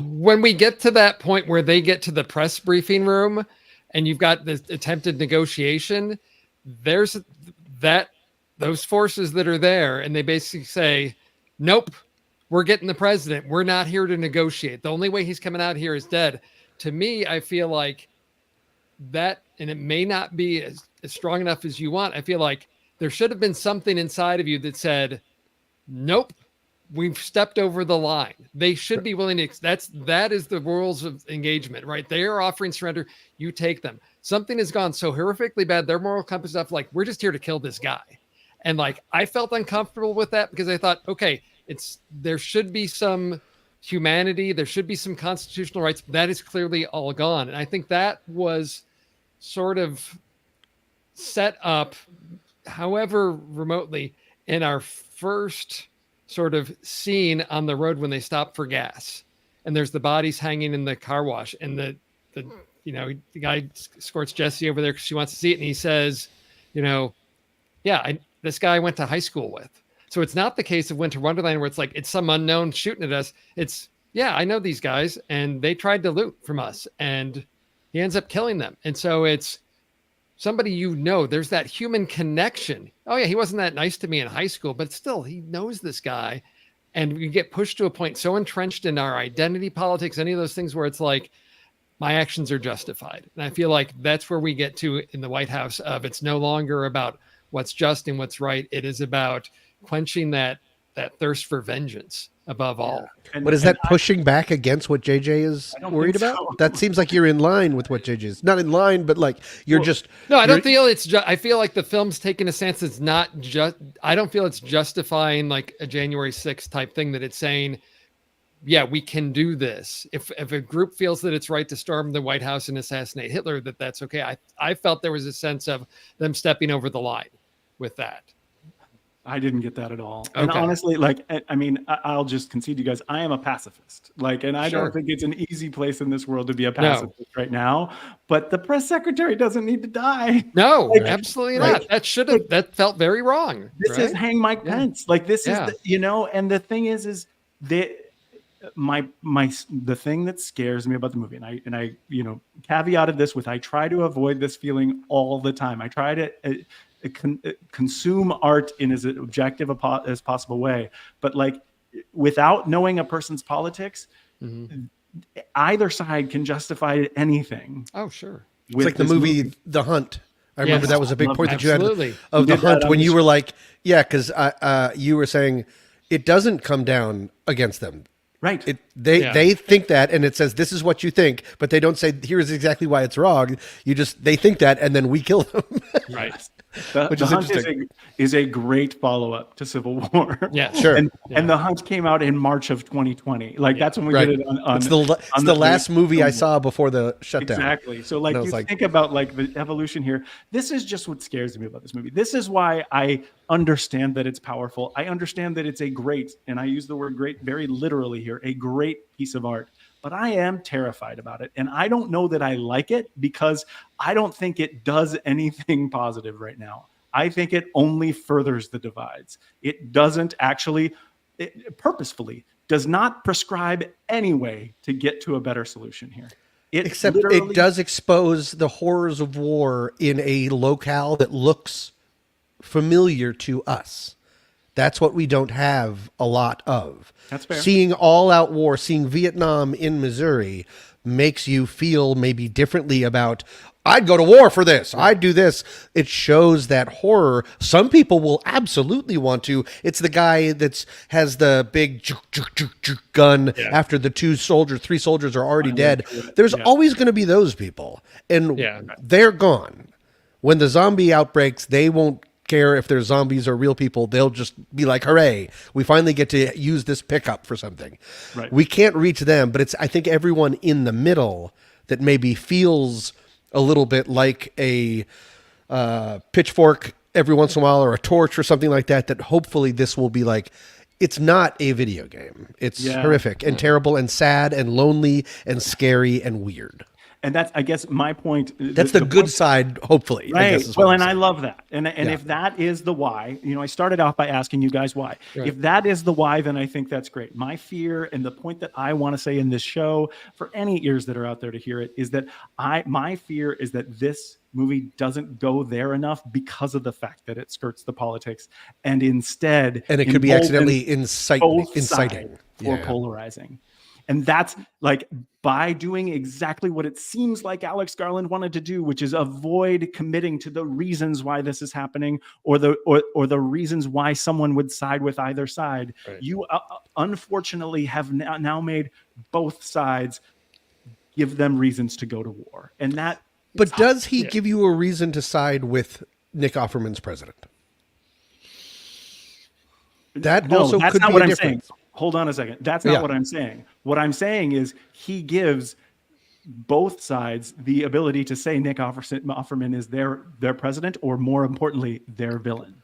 [SPEAKER 4] when we get to that point where they get to the press briefing room and you've got this attempted negotiation, there's those forces that are there, and they basically say, nope, we're getting the president. We're not here to negotiate. The only way he's coming out here is dead. To me, I feel like that, and it may not be as strong enough as you want. I feel like there should have been something inside of you that said, nope, we've stepped over the line. They should be willing to, that is the rules of engagement, right? They are offering surrender. You take them. Something has gone so horrifically bad. Their moral compass stuff, like, we're just here to kill this guy. And like, I felt uncomfortable with that because I thought, okay, there should be some humanity. There should be some constitutional rights. That is clearly all gone. And I think that was sort of set up, however remotely, in our first sort of scene on the road when they stop for gas, and there's the bodies hanging in the car wash, and the guy escorts Jesse over there because she wants to see it, and he says, this guy I went to high school with. So it's not the case of Winter Wonderland where it's like it's some unknown shooting at us. It's, I know these guys, and they tried to loot from us, and he ends up killing them. And so it's somebody, there's that human connection. Oh yeah, he wasn't that nice to me in high school, but still, he knows this guy. And we get pushed to a point so entrenched in our identity politics, any of those things where it's like, my actions are justified. And I feel like that's where we get to in the White House of, it's no longer about what's just and what's right. It is about quenching that thirst for vengeance above all.
[SPEAKER 2] But is that pushing back against what JJ is worried about?
[SPEAKER 3] So.
[SPEAKER 2] That seems like you're in line with what JJ is. Not in line, but like you're just...
[SPEAKER 4] No, I don't feel it's just... I feel like the film's taking a stance that's not just... I don't feel it's justifying like a January 6th type thing, that it's saying, yeah, we can do this. If a group feels that it's right to storm the White House and assassinate Hitler, that's okay. I felt there was a sense of them stepping over the line with that.
[SPEAKER 3] I didn't get that at all.
[SPEAKER 4] Okay.
[SPEAKER 3] And honestly, like, I mean, I'll just concede to you guys, I am a pacifist. Like, and I don't think it's an easy place in this world to be a pacifist right now. But the press secretary doesn't need to die.
[SPEAKER 4] No, absolutely not. That felt very wrong.
[SPEAKER 3] This is hang Mike Pence. Like, this is, and the thing is the thing that scares me about the movie, and I caveated this with, I try to avoid this feeling all the time. I try to consume art in as objective as possible way, but like, without knowing a person's politics, either side can justify anything.
[SPEAKER 4] Oh, sure.
[SPEAKER 2] It's like the movie The Hunt. I remember that was a big point that you had of The Hunt, when you were like, because you were saying it doesn't come down against them.
[SPEAKER 3] Right.
[SPEAKER 2] They think that, and it says this is what you think, but they don't say here's exactly why it's wrong. They think that, and then we kill them.
[SPEAKER 3] Right. The Hunt is a great follow-up to Civil War.
[SPEAKER 4] Yeah,
[SPEAKER 2] sure.
[SPEAKER 3] And The Hunt came out in March of 2020. Like, that's when we did it on
[SPEAKER 2] it's the last movie I saw before the shutdown.
[SPEAKER 3] Exactly. So like, you think about like the evolution here. This is just what scares me about this movie. This is why I understand that it's powerful. I understand that it's a great, and I use the word great very literally here, a great piece of art. But I am terrified about it. And I don't know that I like it because I don't think it does anything positive right now. I think it only furthers the divides. It doesn't actually, purposefully, does not prescribe any way to get to a better solution here.
[SPEAKER 2] Except it does expose the horrors of war in a locale that looks familiar to us. That's what we don't have a lot of.
[SPEAKER 3] That's fair.
[SPEAKER 2] Seeing all-out war, seeing Vietnam in Missouri makes you feel maybe differently about, I'd go to war for this. I'd do this. It shows that horror. Some people will absolutely want to. It's the guy that has the big gun after the three soldiers are already dead. There's always going to be those people. And they're gone. When the zombie outbreaks, they won't care if they're zombies or real people. They'll just be like, hooray, we finally get to use this pickup for something.
[SPEAKER 3] Right.
[SPEAKER 2] We can't reach them, but it's, I think, everyone in the middle that maybe feels a little bit like a pitchfork every once in a while, or a torch or something like that, that hopefully this will be like, it's not a video game. It's horrific and terrible and sad and lonely and scary and weird.
[SPEAKER 3] And that's, I guess, my point.
[SPEAKER 2] That's the good side, hopefully.
[SPEAKER 3] Right.
[SPEAKER 2] I guess
[SPEAKER 3] well, and I love that. And if that is the why, I started off by asking you guys why. Right. If that is the why, then I think that's great. My fear, and the point that I want to say in this show, for any ears that are out there to hear it, is that my fear is that this movie doesn't go there enough because of the fact that it skirts the politics, and instead,
[SPEAKER 2] and it could be accidentally inciting
[SPEAKER 3] or polarizing. And that's like by doing exactly what it seems like Alex Garland wanted to do, which is avoid committing to the reasons why this is happening or the reasons why someone would side with either side.
[SPEAKER 4] Right.
[SPEAKER 3] You unfortunately have now made both sides give them reasons to go to war. And that.
[SPEAKER 2] But does he give you a reason to side with Nick Offerman's president? That also
[SPEAKER 3] that's
[SPEAKER 2] could
[SPEAKER 3] not
[SPEAKER 2] be
[SPEAKER 3] what
[SPEAKER 2] a
[SPEAKER 3] I'm
[SPEAKER 2] difference.
[SPEAKER 3] saying. Hold on a second. That's not what I'm saying. What I'm saying is he gives both sides the ability to say Nick Offerman is their president, or more importantly, their villain.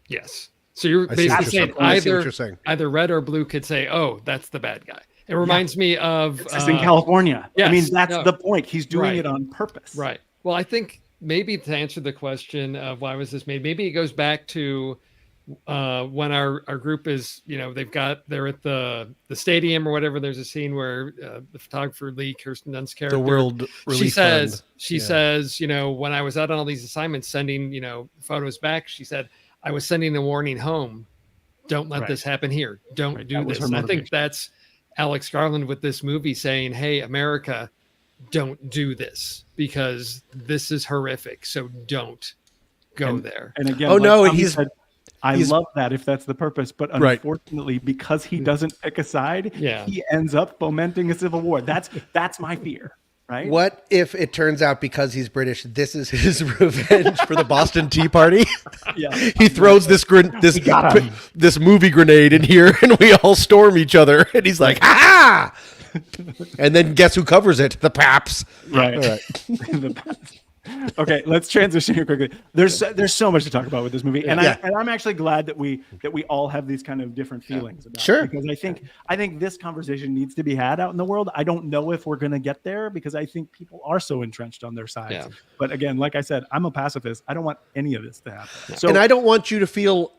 [SPEAKER 4] Yes. So you're
[SPEAKER 2] I see what
[SPEAKER 4] basically
[SPEAKER 2] you're
[SPEAKER 4] saying
[SPEAKER 2] saying. I see what you're saying.
[SPEAKER 4] either red or blue could say, "Oh, that's the bad guy." It reminds me of
[SPEAKER 3] It's in California.
[SPEAKER 4] yes,
[SPEAKER 3] I mean, that's
[SPEAKER 4] no.
[SPEAKER 3] the point. He's doing
[SPEAKER 4] Right.
[SPEAKER 3] it on purpose.
[SPEAKER 4] Right. Well, I think maybe to answer the question of why was this made, maybe it goes back to when our group is, they're at the stadium or whatever. There's a scene where the photographer Lee Kirsten Dunst's character,
[SPEAKER 2] The World Relief
[SPEAKER 4] she says,
[SPEAKER 2] Fund.
[SPEAKER 4] she says, when I was out on all these assignments sending, photos back, she said, I was sending a warning home. Don't let this happen here. Don't do
[SPEAKER 3] That was
[SPEAKER 4] this.
[SPEAKER 3] her
[SPEAKER 4] And I think
[SPEAKER 3] motivation.
[SPEAKER 4] that's Alex Garland with this movie saying, hey, America, don't do this because this is horrific. So don't go there.
[SPEAKER 3] And again,
[SPEAKER 2] Oh, no,
[SPEAKER 3] Tommy
[SPEAKER 2] he's-
[SPEAKER 3] said, I
[SPEAKER 2] he's-
[SPEAKER 3] love that if that's the purpose, but
[SPEAKER 2] Right.
[SPEAKER 3] unfortunately, because he doesn't pick a side,
[SPEAKER 4] Yeah.
[SPEAKER 3] he ends up fomenting a civil war. That's my fear, right?
[SPEAKER 2] What if it turns out because he's British, this is his revenge for the Boston Tea Party?
[SPEAKER 3] Yeah.
[SPEAKER 2] He throws this
[SPEAKER 3] got him.
[SPEAKER 2] this movie grenade in here, and we all storm each other. And he's like, "Ha ha!" And then guess who covers it? The Paps.
[SPEAKER 3] Right.
[SPEAKER 2] All right.
[SPEAKER 3] Okay, let's transition here quickly. There's so much to talk about with this movie, and
[SPEAKER 2] Yeah.
[SPEAKER 3] I'm actually glad that we all have these kind of different feelings about
[SPEAKER 2] Sure.
[SPEAKER 3] it, because I think this conversation needs to be had out in the world. I don't know if we're going to get there because I think people are so entrenched on their sides.
[SPEAKER 4] Yeah.
[SPEAKER 3] But again, like I said, I'm a pacifist. I don't want any of this to happen. So
[SPEAKER 2] And I don't want you to feel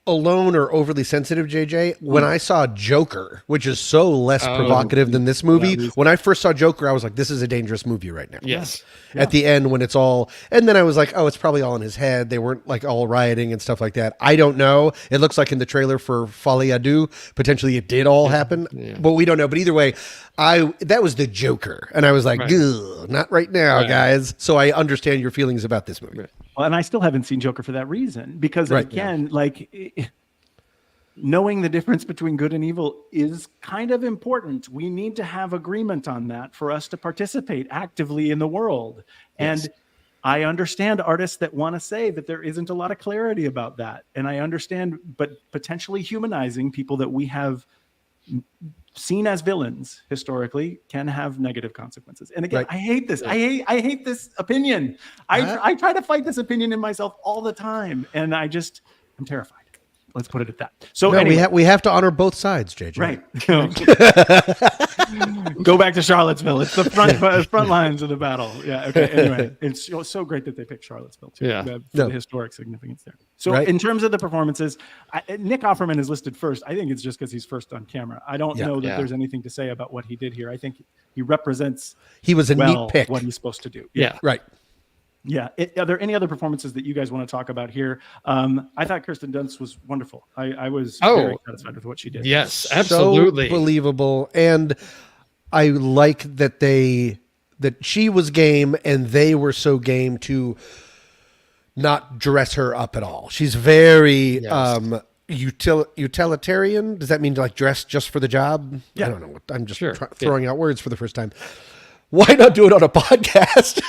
[SPEAKER 2] alone or overly sensitive, JJ. When I saw Joker, which is so less provocative than this movie, when I first saw Joker, I was like, this is a dangerous movie right now.
[SPEAKER 4] Yes.
[SPEAKER 2] At the end, when it's all, and then I was like, oh, it's probably all in his head. They weren't like all rioting and stuff like that. I don't know. It looks like in the trailer for Folie à Deux, potentially it did all happen, but we don't know. But either way, that was the Joker, and I was like, "Ugh, not right now, guys." So I understand your feelings about this movie.
[SPEAKER 3] Well, and I still haven't seen Joker for that reason, because again, knowing the difference between good and evil is kind of important. We need to have agreement on that for us to participate actively in the world. And I understand artists that want to say that there isn't a lot of clarity about that. And I understand, but potentially humanizing people that we have seen as villains historically can have negative consequences. And again, I hate this. I hate this opinion. I try to fight this opinion in myself all the time, and I'm terrified. Let's put it at that. So
[SPEAKER 2] No,
[SPEAKER 3] anyway,
[SPEAKER 2] we have to honor both sides, JJ.
[SPEAKER 3] right. Go back to Charlottesville. It's the front lines of the battle. Yeah. Okay. Anyway, it's so great that they picked Charlottesville too.
[SPEAKER 4] Yeah.
[SPEAKER 3] For the historic significance there. So
[SPEAKER 2] Right.
[SPEAKER 3] in terms of the performances, Nick Offerman is listed first. I think it's just because he's first on camera. I don't know that there's anything to say about what he did here. I think he represents
[SPEAKER 2] He was a neat pick.
[SPEAKER 3] what he's supposed to do.
[SPEAKER 4] Yeah.
[SPEAKER 2] Right.
[SPEAKER 3] Yeah. Are there any other performances that you guys want to talk about here? I thought Kirsten Dunst was wonderful. I was very satisfied with what she did.
[SPEAKER 4] Yes, absolutely.
[SPEAKER 2] So believable. And I like that that she was game and they were so game to not dress her up at all. She's very utilitarian. Does that mean like dress just for the job?
[SPEAKER 3] Yeah.
[SPEAKER 2] I don't know. I'm just
[SPEAKER 4] Sure.
[SPEAKER 2] throwing out words for the first time. Why not do it on a podcast?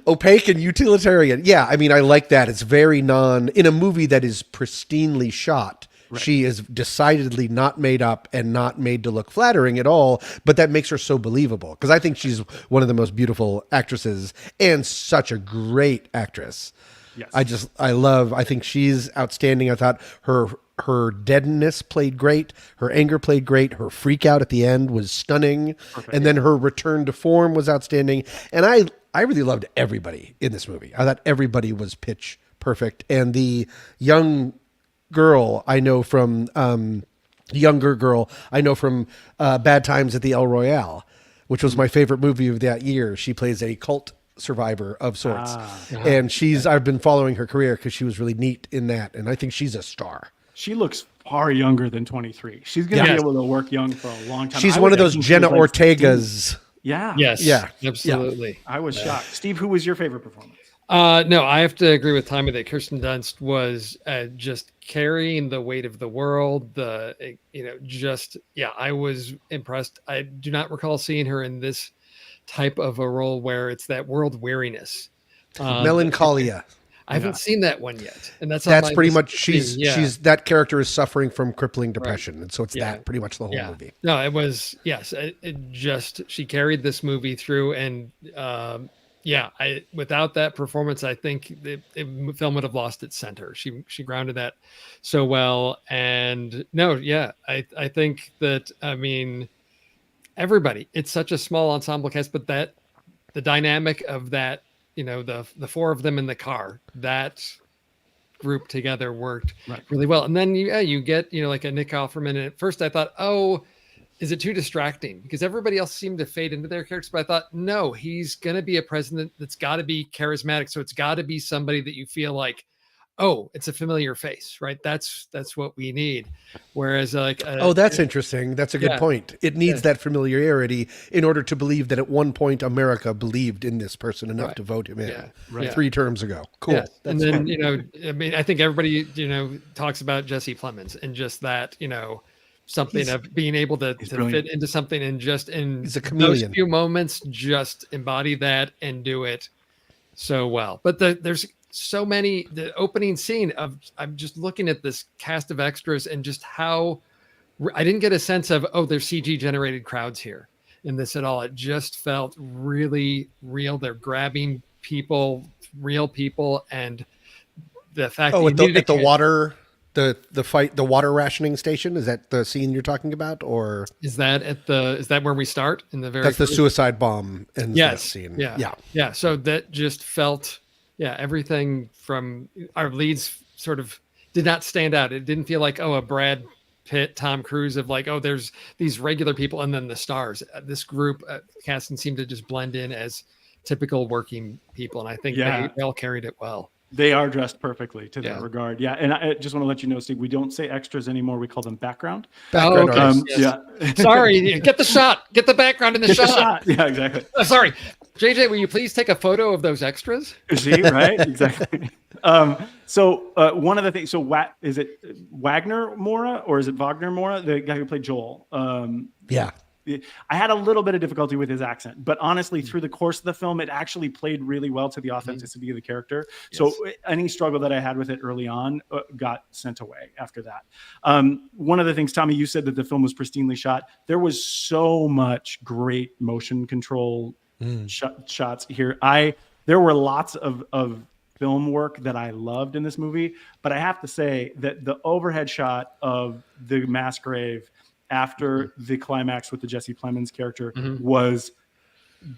[SPEAKER 2] Opaque and utilitarian. Yeah, I mean, I like that. It's very in a movie that is pristinely shot. Right. She is decidedly not made up and not made to look flattering at all, but that makes her so believable because I think she's one of the most beautiful actresses and such a great actress.
[SPEAKER 3] Yes.
[SPEAKER 2] I think she's outstanding. I thought her deadness played great. Her anger played great. Her freak out at the end was stunning. Perfect. And then her return to form was outstanding. And I really loved everybody in this movie. I thought everybody was pitch perfect. And the young girl I know from younger girl I know from Bad Times at the El Royale, which was my favorite movie of that year. She plays a cult survivor of sorts. And I've been following her career because she was really neat in that. And I think she's a star.
[SPEAKER 3] She looks far younger than 23. She's going to
[SPEAKER 4] Yes.
[SPEAKER 3] be able to work young for a long time.
[SPEAKER 2] She's
[SPEAKER 3] I
[SPEAKER 2] one
[SPEAKER 3] was
[SPEAKER 2] of those
[SPEAKER 3] thinking she
[SPEAKER 2] Jenna
[SPEAKER 3] was like 16.
[SPEAKER 2] Ortegas.
[SPEAKER 3] Yeah.
[SPEAKER 4] Yes.
[SPEAKER 2] Yeah.
[SPEAKER 4] Absolutely.
[SPEAKER 3] I was shocked. Steve, who was your favorite performance?
[SPEAKER 4] No, I have to agree with Tommy that Kirsten Dunst was just carrying the weight of the world. I was impressed. I do not recall seeing her in this type of a role where it's that world weariness.
[SPEAKER 2] Melancholia.
[SPEAKER 4] I haven't seen that one yet, and that's on my
[SPEAKER 2] Pretty
[SPEAKER 4] list
[SPEAKER 2] much
[SPEAKER 4] to see.
[SPEAKER 2] she's that character is suffering from crippling depression, and so it's that pretty much the whole movie.
[SPEAKER 4] No, it was she carried this movie through, and without that performance, I think the film would have lost its center. She grounded that so well, and I think that everybody. It's such a small ensemble cast, but that the dynamic of that, the four of them in the car, that group together worked really well. And then you get like a Nick Offerman. And at first I thought, oh, is it too distracting? Because everybody else seemed to fade into their characters. But I thought, no, he's going to be a president that's got to be charismatic. So it's got to be somebody that you feel like, oh, it's a familiar face, right? That's what we need. Whereas
[SPEAKER 2] that's interesting. That's a good point. It needs that familiarity in order to believe that at one point America believed in this person enough to vote him in 3 terms ago. Cool.
[SPEAKER 4] Yeah. And then, I think everybody, talks about Jesse Plemons and just that, something of being able to fit into something and just in
[SPEAKER 2] he's a chameleon.
[SPEAKER 4] Those few moments, just embody that and do it so well. But there's so many, the opening scene of, I'm just looking at this cast of extras and just how I didn't get a sense of, oh, there's CG generated crowds here in this at all. It just felt really real. They're grabbing people, real people. And the fact that
[SPEAKER 2] at the water, the fight, the water rationing station, is that the scene you're talking about, or
[SPEAKER 4] is that where we start in the very,
[SPEAKER 2] that's the suicide bomb and that scene.
[SPEAKER 4] Yeah. So that just felt, everything from our leads sort of did not stand out. It didn't feel like, oh, a Brad Pitt, Tom Cruise of like, oh, there's these regular people and then the stars. This group casting seemed to just blend in as typical working people. And I think they all carried it well.
[SPEAKER 3] They are dressed perfectly to that regard. Yeah. And I just want to let you know, Steve, we don't say extras anymore. We call them background.
[SPEAKER 2] Artists.
[SPEAKER 3] Yeah.
[SPEAKER 4] Sorry. Get the shot. Get the background in the shot.
[SPEAKER 3] Yeah, exactly.
[SPEAKER 4] Sorry. JJ, will you please take a photo of those extras?
[SPEAKER 3] See, right? Exactly. So one of the things, is it Wagner Moura or is it Wagner Moura, the guy who played Joel? I had a little bit of difficulty with his accent, but honestly, through the course of the film, it actually played really well to the authenticity of the character. Yes. So any struggle that I had with it early on got sent away after that. One of the things, Tommy, you said that the film was pristinely shot. There was so much great motion control shots here. There were lots of film work that I loved in this movie, but I have to say that the overhead shot of the mass grave after the climax with the Jesse Plemons character was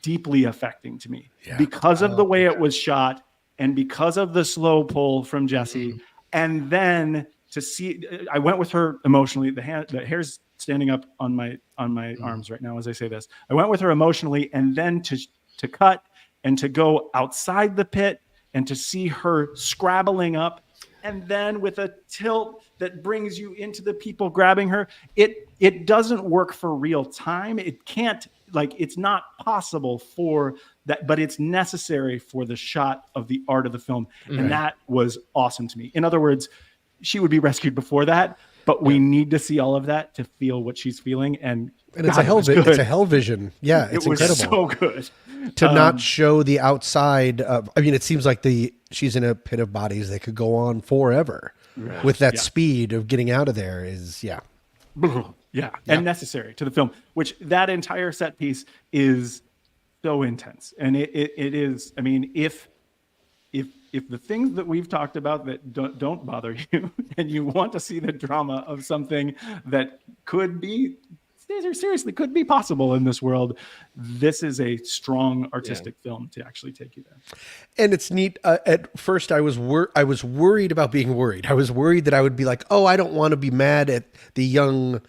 [SPEAKER 3] deeply affecting to me because of the way it was shot and because of the slow pull from Jesse. And then to see, I went with her emotionally. The hair's standing up on my arms right now as I say this. I went with her emotionally, and then to cut and to go outside the pit and to see her scrabbling up, and then with a tilt that brings you into the people grabbing her. It doesn't work for real time. It can't, it's not possible for that, but it's necessary for the shot of the art of the film. And that was awesome to me. In other words, she would be rescued before that, but we need to see all of that to feel what she's feeling. And
[SPEAKER 2] it's a hell vision. Yeah, it's incredible.
[SPEAKER 3] So good.
[SPEAKER 2] To not show the outside of, it seems like she's in a pit of bodies that could go on forever with that speed of getting out of there is,
[SPEAKER 3] and necessary to the film, which that entire set piece is so intense. And it is, if the things that we've talked about that don't bother you and you want to see the drama of something that could be possible in this world, this is a strong artistic film to actually take you there.
[SPEAKER 2] And it's neat. At first I was worried about being worried. I was worried that I would be like, oh, I don't want to be mad at the young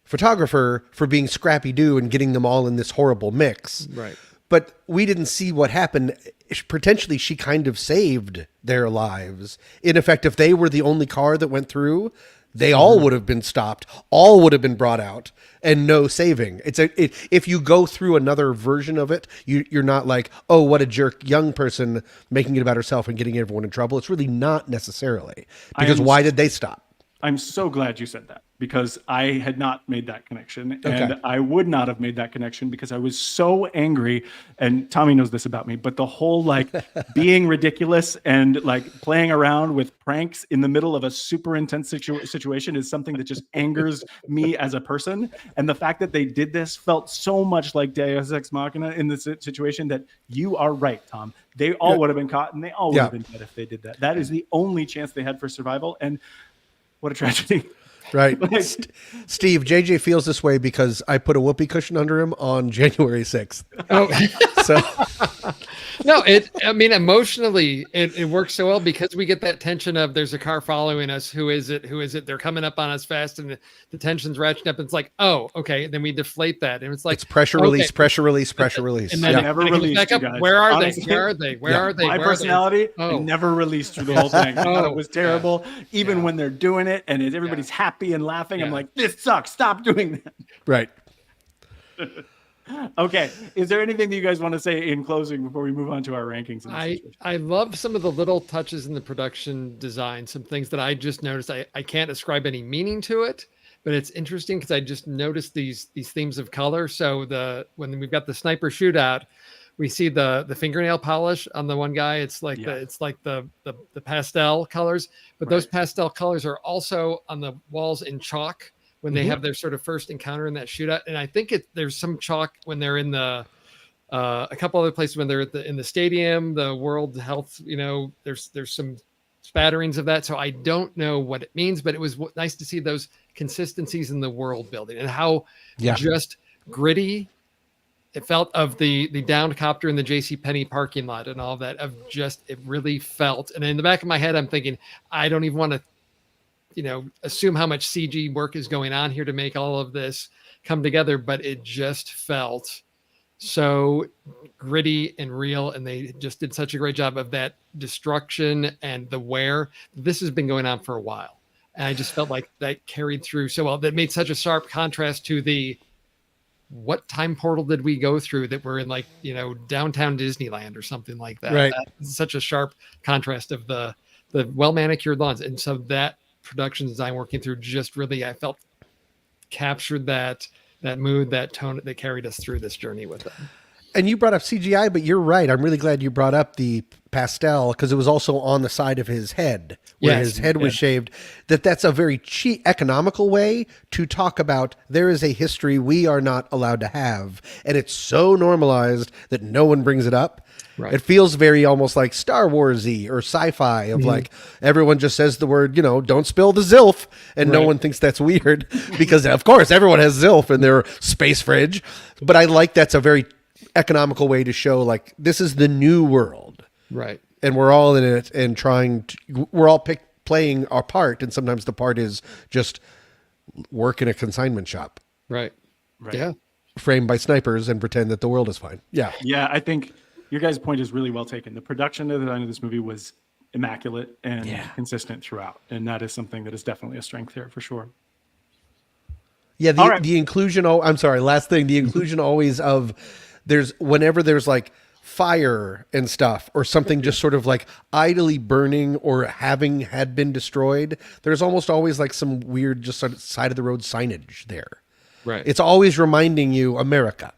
[SPEAKER 2] photographer for being Scrappy-Doo and getting them all in this horrible mix.
[SPEAKER 4] Right.
[SPEAKER 2] But we didn't see what happened. Potentially, she kind of saved their lives. In effect, if they were the only car that went through, they all would have been stopped, all would have been brought out, and no saving. If you go through another version of it, you're not like, oh, what a jerk young person making it about herself and getting everyone in trouble. It's really not necessarily, because why did they stop?
[SPEAKER 3] I'm so glad you said that, because I had not made that connection, and
[SPEAKER 2] Okay.
[SPEAKER 3] I would not have made that connection because I was so angry. And Tommy knows this about me, but the whole like being ridiculous and like playing around with pranks in the middle of a super intense situation is something that just angers me as a person. And the fact that they did this felt so much like Deus Ex Machina in this situation, that you are right, Tom. They all would have been caught, and they all would have been dead if they did that. That is the only chance they had for survival. And what a tragedy.
[SPEAKER 2] Right. Steve, JJ feels this way because I put a whoopee cushion under him on January 6th.
[SPEAKER 4] Oh,
[SPEAKER 2] So
[SPEAKER 4] no, I mean, emotionally, it works so well because we get that tension of there's a car following us. Who is it? Who is it? They're coming up on us fast, and the tension's ratcheting up. And it's like, oh, okay. Then we deflate that. And it's like,
[SPEAKER 2] it's pressure
[SPEAKER 4] okay.
[SPEAKER 2] release, pressure release, pressure release.
[SPEAKER 4] And then
[SPEAKER 3] I
[SPEAKER 4] it
[SPEAKER 3] never
[SPEAKER 4] comes
[SPEAKER 3] released
[SPEAKER 4] back
[SPEAKER 3] you
[SPEAKER 4] up.
[SPEAKER 3] guys.
[SPEAKER 4] Where are
[SPEAKER 3] Honestly.
[SPEAKER 4] they? Where are they? Where are they?
[SPEAKER 3] My
[SPEAKER 4] Where are they?
[SPEAKER 3] personality, I
[SPEAKER 4] Oh.
[SPEAKER 3] never released through the whole thing. I thought it was terrible. Even
[SPEAKER 4] Yeah.
[SPEAKER 3] when they're doing it and everybody's happy and laughing, I'm
[SPEAKER 4] Yeah.
[SPEAKER 3] like, this sucks. Stop doing that.
[SPEAKER 2] Right.
[SPEAKER 3] Okay. Is there anything that you guys want to say in closing before we move on to our rankings? In this situation?
[SPEAKER 4] I love some of the little touches in the production design, some things that I just noticed. I can't ascribe any meaning to it, but it's interesting because I just noticed these themes of color. So when we've got the sniper shootout, we see the fingernail polish on the one guy. It's like the pastel colors, but those pastel colors are also on the walls in chalk when they have their sort of first encounter in that shootout. And I think there's some chalk when they're in the a couple other places when they're in the stadium, the World Health, there's some spatterings of that. So I don't know what it means, but it was nice to see those consistencies in the world building and how just gritty it felt of the downed copter in the JCPenney parking lot and all of that. It really felt. And in the back of my head, I'm thinking, I don't even want to, assume how much CG work is going on here to make all of this come together, but it just felt so gritty and real. And they just did such a great job of that destruction and the wear. This has been going on for a while. And I just felt like that carried through so well. That made such a sharp contrast to what time portal did we go through that we're in downtown Disneyland or something like that.
[SPEAKER 2] Right.
[SPEAKER 4] That's such a sharp contrast of the well manicured lawns. And so that production design working through just really, I felt captured that mood, that tone that carried us through this journey with them.
[SPEAKER 2] And you brought up CGI, but you're right. I'm really glad you brought up the pastel because it was also on the side of his head where his head was shaved. That's a very cheap, economical way to talk about there is a history we are not allowed to have. And it's so normalized that no one brings it up.
[SPEAKER 4] Right.
[SPEAKER 2] It feels very almost like Star Wars-y or sci-fi of like everyone just says the word, don't spill the Zilf. And no one thinks that's weird because of course everyone has Zilf in their space fridge. But I like that's a very economical way to show like this is the new world.
[SPEAKER 4] Right.
[SPEAKER 2] And we're all in it and we're all playing our part. And sometimes the part is just work in a consignment shop.
[SPEAKER 4] Right. Yeah.
[SPEAKER 2] Framed by snipers and pretend that the world is fine. Yeah.
[SPEAKER 3] Yeah, I think your guys' point is really well taken. The production design of this movie was immaculate and consistent throughout. And that is something that is definitely a strength here for sure.
[SPEAKER 2] Yeah.
[SPEAKER 3] All
[SPEAKER 2] The inclusion. Oh, I'm sorry. Last thing, the inclusion always of whenever there's like fire and stuff or something just sort of like idly burning or had been destroyed. There's almost always like some weird, just sort of side of the road signage there.
[SPEAKER 4] Right.
[SPEAKER 2] It's always reminding you, America.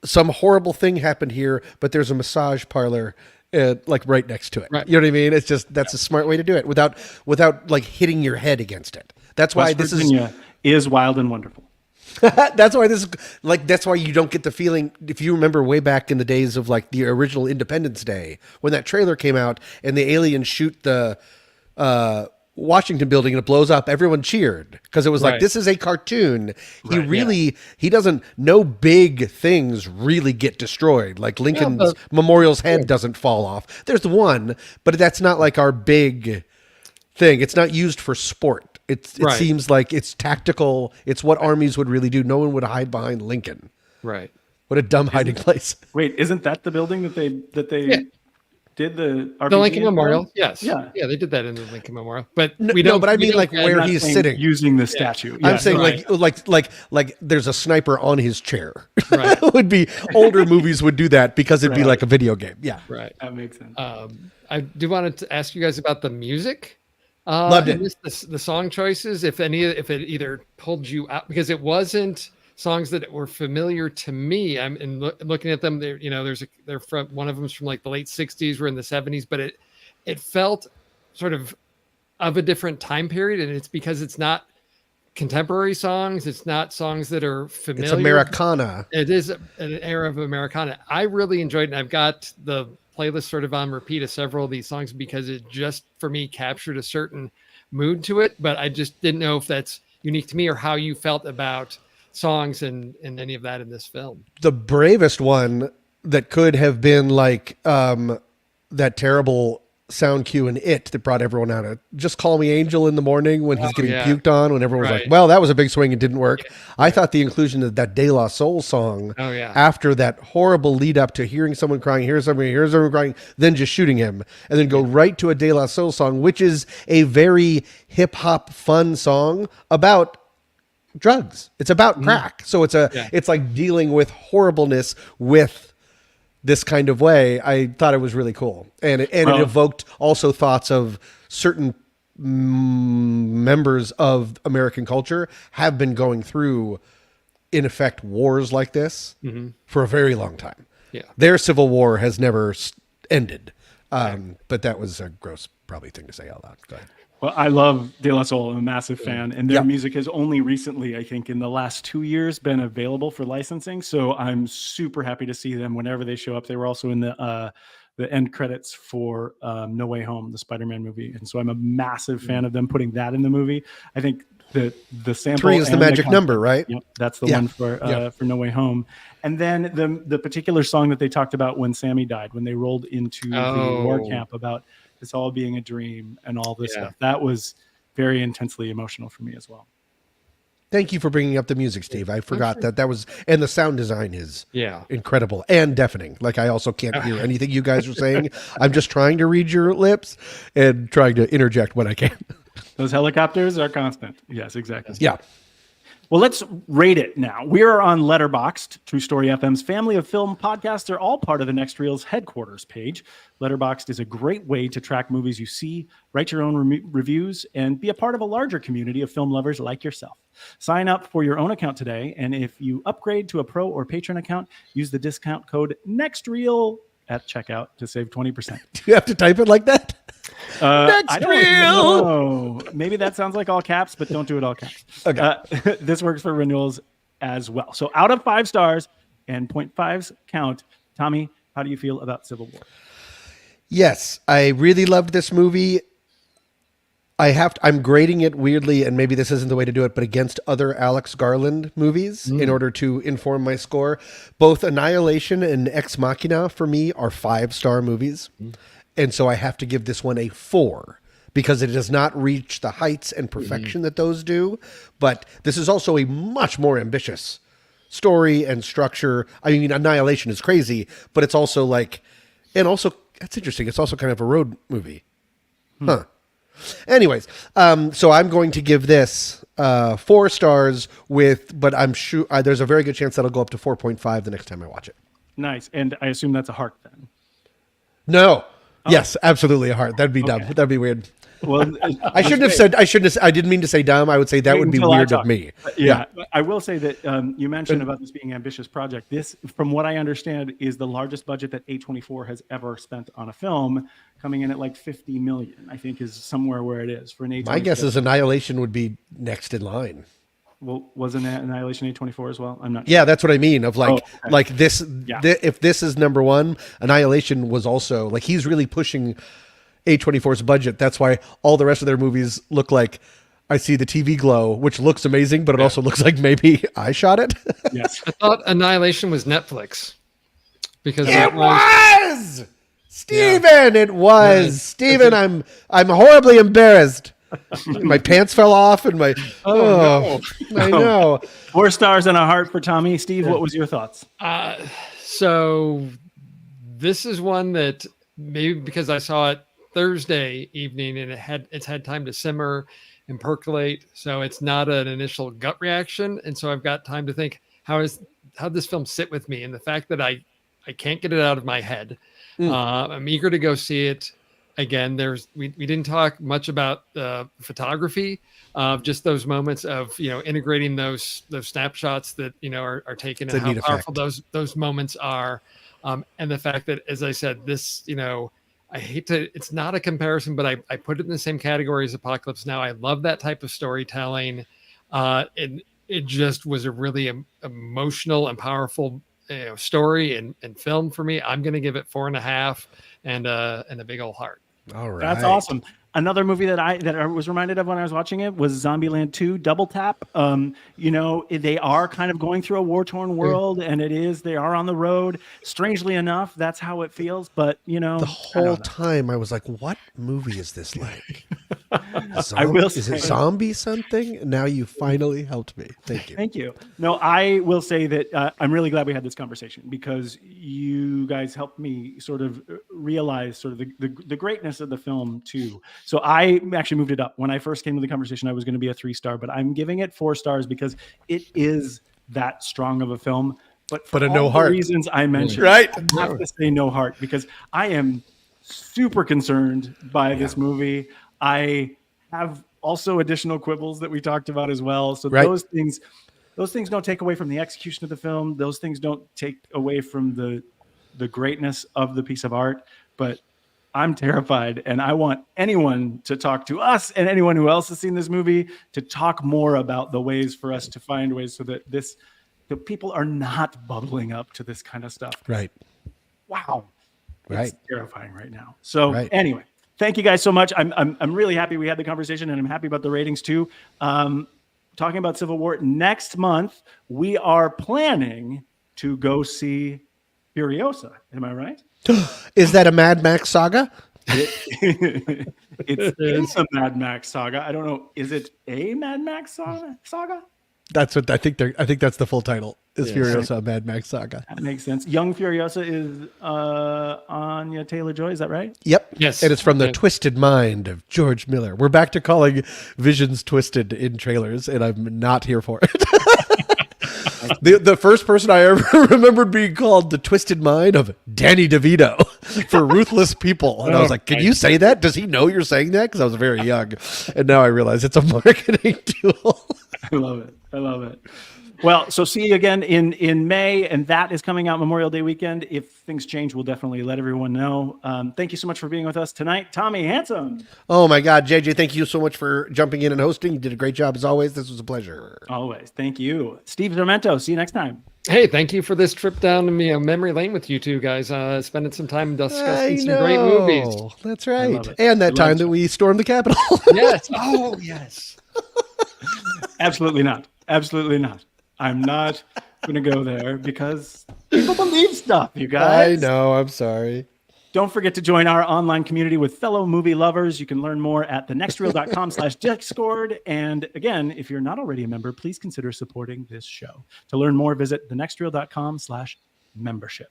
[SPEAKER 2] Some horrible thing happened here, but there's a massage parlor like right next to it.
[SPEAKER 4] Right.
[SPEAKER 2] You know what I mean? It's just, that's a smart way to do it without like hitting your head against it. That's why
[SPEAKER 3] West Virginia is wild and wonderful.
[SPEAKER 2] that's why you don't get the feeling. If you remember way back in the days of like the original Independence Day, when that trailer came out and the aliens shoot the, Washington building and it blows up, everyone cheered because it was like, this is a cartoon. He doesn't, no big things really get destroyed. Like Lincoln's Memorial's head doesn't fall off. There's one, but that's not like our big thing. It's not used for sport. It seems like it's tactical. It's what armies would really do. No one would hide behind Lincoln.
[SPEAKER 4] Right.
[SPEAKER 2] What a dumb hiding place.
[SPEAKER 3] Wait, isn't that the building that they did the
[SPEAKER 4] The
[SPEAKER 3] RPG
[SPEAKER 4] Lincoln Memorial, yes.
[SPEAKER 3] Yeah.
[SPEAKER 4] Yeah, they did that in the Lincoln Memorial. But
[SPEAKER 2] No,
[SPEAKER 4] we don't.
[SPEAKER 2] but I
[SPEAKER 4] we
[SPEAKER 2] mean
[SPEAKER 4] don't
[SPEAKER 2] like
[SPEAKER 4] get-
[SPEAKER 2] where
[SPEAKER 3] I'm not
[SPEAKER 2] he's
[SPEAKER 3] saying
[SPEAKER 2] sitting.
[SPEAKER 3] using the statue.
[SPEAKER 2] I'm
[SPEAKER 3] Yes,
[SPEAKER 2] saying
[SPEAKER 3] right.
[SPEAKER 2] like there's a sniper on his chair.
[SPEAKER 4] Right.
[SPEAKER 2] Would be older movies would do that because it'd be
[SPEAKER 3] Right.
[SPEAKER 2] like a video game. Yeah.
[SPEAKER 4] Right.
[SPEAKER 3] That makes sense.
[SPEAKER 4] I do want to ask you guys about the music.
[SPEAKER 2] Loved
[SPEAKER 4] and
[SPEAKER 2] it.
[SPEAKER 4] the song choices, if it either pulled you out, because it wasn't songs that were familiar to me. I'm looking at them. They're from, one of them's from like the late '60s. We're in the '70s, but it felt sort of a different time period, and it's because it's not contemporary songs. It's not songs that are familiar.
[SPEAKER 2] It's Americana.
[SPEAKER 4] It is an era of Americana. I really enjoyed it. And I've got the playlist sort of on repeat of several of these songs because it just, for me, captured a certain mood to it. But I just didn't know if that's unique to me or how you felt about songs and any of that in this film.
[SPEAKER 2] The bravest one that could have been like that terrible sound cue in It that brought everyone out of Just Call Me Angel in the morning when he's getting
[SPEAKER 4] yeah.
[SPEAKER 2] puked on, when everyone was
[SPEAKER 4] Right.
[SPEAKER 2] like, well, that was a big swing, it didn't work. I thought the inclusion of that De La Soul song
[SPEAKER 4] Oh, yeah.
[SPEAKER 2] after that horrible lead up to hearing someone crying, here's someone crying, then just shooting him, and then go right to a De La Soul song, which is a very hip hop fun song about drugs. It's about crack. So it's like dealing with horribleness with this kind of way. I thought it was really cool. And it evoked also thoughts of certain members of American culture have been going through, in effect, wars like this for a very long time.
[SPEAKER 4] Yeah.
[SPEAKER 2] Their civil war has never ended. But that was a gross, probably thing to say out loud. Go ahead.
[SPEAKER 3] Well, I love De La Soul. I'm a massive fan, and their
[SPEAKER 2] Yeah.
[SPEAKER 3] music has only recently, I think, in the last 2 years, been available for licensing. So I'm super happy to see them whenever they show up. They were also in the end credits for No Way Home, the Spider-Man movie, and so I'm a massive fan of them putting that in the movie. I think the sample
[SPEAKER 2] 3 is the
[SPEAKER 3] and
[SPEAKER 2] magic
[SPEAKER 3] concept-
[SPEAKER 2] number, right?
[SPEAKER 3] Yep, that's the
[SPEAKER 2] Yeah.
[SPEAKER 3] one for No Way Home. And then the particular song that they talked about when Sammy died, when they rolled into the war camp, about this all being a dream and all this stuff. That was very intensely emotional for me as well.
[SPEAKER 2] Thank you for bringing up the music, Steve. I forgot that was, and the sound design is
[SPEAKER 4] Yeah.
[SPEAKER 2] incredible and deafening. Like I also can't hear anything you guys are saying. I'm just trying to read your lips and trying to interject when I can.
[SPEAKER 3] Those helicopters are constant. Yes, exactly.
[SPEAKER 2] Yeah.
[SPEAKER 3] Well, let's rate it now. We are on Letterboxd. True Story FM's family of film podcasts are all part of the Next Reel's headquarters page. Letterboxd is a great way to track movies you see, write your own reviews, and be a part of a larger community of film lovers like yourself. Sign up for your own account today, and if you upgrade to a pro or patron account, use the discount code NEXTREEL at checkout to save 20%.
[SPEAKER 2] Do you have to type it like that?
[SPEAKER 3] I don't know. Maybe that sounds like all caps, but don't do it all caps.
[SPEAKER 2] Okay.
[SPEAKER 3] This works for renewals as well. So out of 5 stars and 0.5s count, Tommy, how do you feel about Civil War?
[SPEAKER 2] Yes, I really loved this movie. I'm grading it weirdly, and maybe this isn't the way to do it, but against other Alex Garland movies in order to inform my score. Both Annihilation and Ex Machina for me are 5-star movies. And so I have to give this one a 4 because it does not reach the heights and perfection that those do. But this is also a much more ambitious story and structure. I mean, Annihilation is crazy, but it's also like, and also, that's interesting. It's also kind of a road movie. Huh. Anyways, so I'm going to give this 4 stars but I'm sure there's a very good chance that'll go up to 4.5 the next time I watch it.
[SPEAKER 3] Nice. And I assume that's a heart then.
[SPEAKER 2] No. Yes, absolutely a heart. That'd be dumb. That'd be weird.
[SPEAKER 3] Well,
[SPEAKER 2] I didn't mean to say dumb. I would say that would be
[SPEAKER 3] until I
[SPEAKER 2] weird
[SPEAKER 3] talk.
[SPEAKER 2] of me.
[SPEAKER 3] Yeah. I will say that you mentioned about this being an ambitious project. This, from what I understand, is the largest budget that A24 has ever spent on a film, coming in at like 50 million, I think is somewhere where it is for an A24.
[SPEAKER 2] My guess is Annihilation would be next in line.
[SPEAKER 3] Well, wasn't Annihilation A24 as well? I'm not sure.
[SPEAKER 2] Yeah, that's what I mean. Of like,
[SPEAKER 3] Oh, okay.
[SPEAKER 2] like this.
[SPEAKER 3] Yeah.
[SPEAKER 2] If this is number 1, Annihilation was also like he's really pushing A24's budget. That's why all the rest of their movies look like I see the TV glow, which looks amazing, but it also looks like maybe I shot it.
[SPEAKER 3] Yes.
[SPEAKER 4] I thought Annihilation was Netflix because
[SPEAKER 2] It was Steven. It was Steven. I'm horribly embarrassed. My pants fell off, and my I know.
[SPEAKER 3] 4 stars and a heart for Tommy. Steve, what was your thoughts?
[SPEAKER 4] So this is one that maybe because I saw it Thursday evening and it's had time to simmer and percolate, so it's not an initial gut reaction, and so I've got time to think how this film sit with me, and the fact that I can't get it out of my head. I'm eager to go see it again. We didn't talk much about the photography of just those moments of integrating those snapshots that are taken,
[SPEAKER 2] It's a
[SPEAKER 4] and how
[SPEAKER 2] neat
[SPEAKER 4] powerful
[SPEAKER 2] effect.
[SPEAKER 4] those moments are, and the fact that, as I said, this I hate to, it's not a comparison, but I put it in the same category as Apocalypse Now. I love that type of storytelling. And it just was a really emotional and powerful story and film for me. I'm going to give it 4.5 and a big old heart.
[SPEAKER 2] All right.
[SPEAKER 3] That's awesome. Another movie that I was reminded of when I was watching it was Zombieland 2 Double Tap. They are kind of going through a war-torn world, and they are on the road. Strangely enough, that's how it feels. But
[SPEAKER 2] The whole time I was like, what movie is this like?
[SPEAKER 3] I will
[SPEAKER 2] Is
[SPEAKER 3] say-
[SPEAKER 2] it zombie something? Now you finally helped me. Thank you.
[SPEAKER 3] Thank you. No, I will say that I'm really glad we had this conversation because you guys helped me sort of realize sort of the greatness of the film too. So I actually moved it up. When I first came to the conversation, I was going to be a 3-star, but I'm giving it 4 stars because it is that strong of a film. But for
[SPEAKER 2] But a
[SPEAKER 3] all
[SPEAKER 2] no
[SPEAKER 3] the
[SPEAKER 2] heart.
[SPEAKER 3] reasons I mentioned,
[SPEAKER 2] Right.
[SPEAKER 3] I have to say no heart because I am super concerned by this movie. I have also additional quibbles that we talked about as well. So
[SPEAKER 2] Right.
[SPEAKER 3] those things don't take away from the execution of the film. Those things don't take away from the greatness of the piece of art. But I'm terrified, and I want anyone to talk to us and anyone who else has seen this movie to talk more about the ways for us to find ways so that the people are not bubbling up to this kind of stuff.
[SPEAKER 2] Right.
[SPEAKER 3] Wow.
[SPEAKER 2] Right.
[SPEAKER 3] It's terrifying right now. So
[SPEAKER 2] Right.
[SPEAKER 3] anyway, thank you guys so much. I'm really happy we had the conversation, and I'm happy about the ratings too. Talking about Civil War next month, we are planning to go see Furiosa. Am I right?
[SPEAKER 2] Is that a Mad Max saga?
[SPEAKER 3] It's in the Mad Max saga. I don't know. Is it a Mad Max saga?
[SPEAKER 2] That's what I think. I think that's the full title. Is
[SPEAKER 3] Yeah.
[SPEAKER 2] Furiosa a Mad Max saga?
[SPEAKER 3] That makes sense. Young Furiosa is Anya Taylor-Joy. Is that right?
[SPEAKER 2] Yep.
[SPEAKER 4] Yes.
[SPEAKER 2] And it's from the
[SPEAKER 4] Yeah.
[SPEAKER 2] twisted mind of George Miller. We're back to calling visions twisted in trailers, and I'm not here for it. The first person I ever remembered being called the twisted mind of Danny DeVito for Ruthless People. And I was like, can you say that? Does he know you're saying that? Because I was very young. And now I realize it's a marketing tool.
[SPEAKER 3] I love it. I love it. Well, so see you again in May, and that is coming out Memorial Day weekend. If things change, we'll definitely let everyone know. Thank you so much for being with us tonight. Tommy Handsome.
[SPEAKER 2] Oh my God, JJ, thank you so much for jumping in and hosting. You did a great job as always. This was a pleasure.
[SPEAKER 3] Always. Thank you. Steve Tormento. See you next time.
[SPEAKER 4] Hey, thank you for this trip down memory lane with you two guys. Spending some time discussing some great movies.
[SPEAKER 2] That's
[SPEAKER 3] I
[SPEAKER 2] right.
[SPEAKER 3] love it.
[SPEAKER 2] And that
[SPEAKER 3] I love
[SPEAKER 2] time that we stormed the Capitol.
[SPEAKER 4] Yes. Oh, yes.
[SPEAKER 3] Absolutely not. Absolutely not. I'm not going to go there because people believe stuff, you
[SPEAKER 2] I
[SPEAKER 3] guys.
[SPEAKER 2] know. I'm sorry.
[SPEAKER 3] Don't forget to join our online community with fellow movie lovers. You can learn more at thenextreel.com/Discord. And again, if you're not already a member, please consider supporting this show. To learn more, visit thenextreel.com/membership.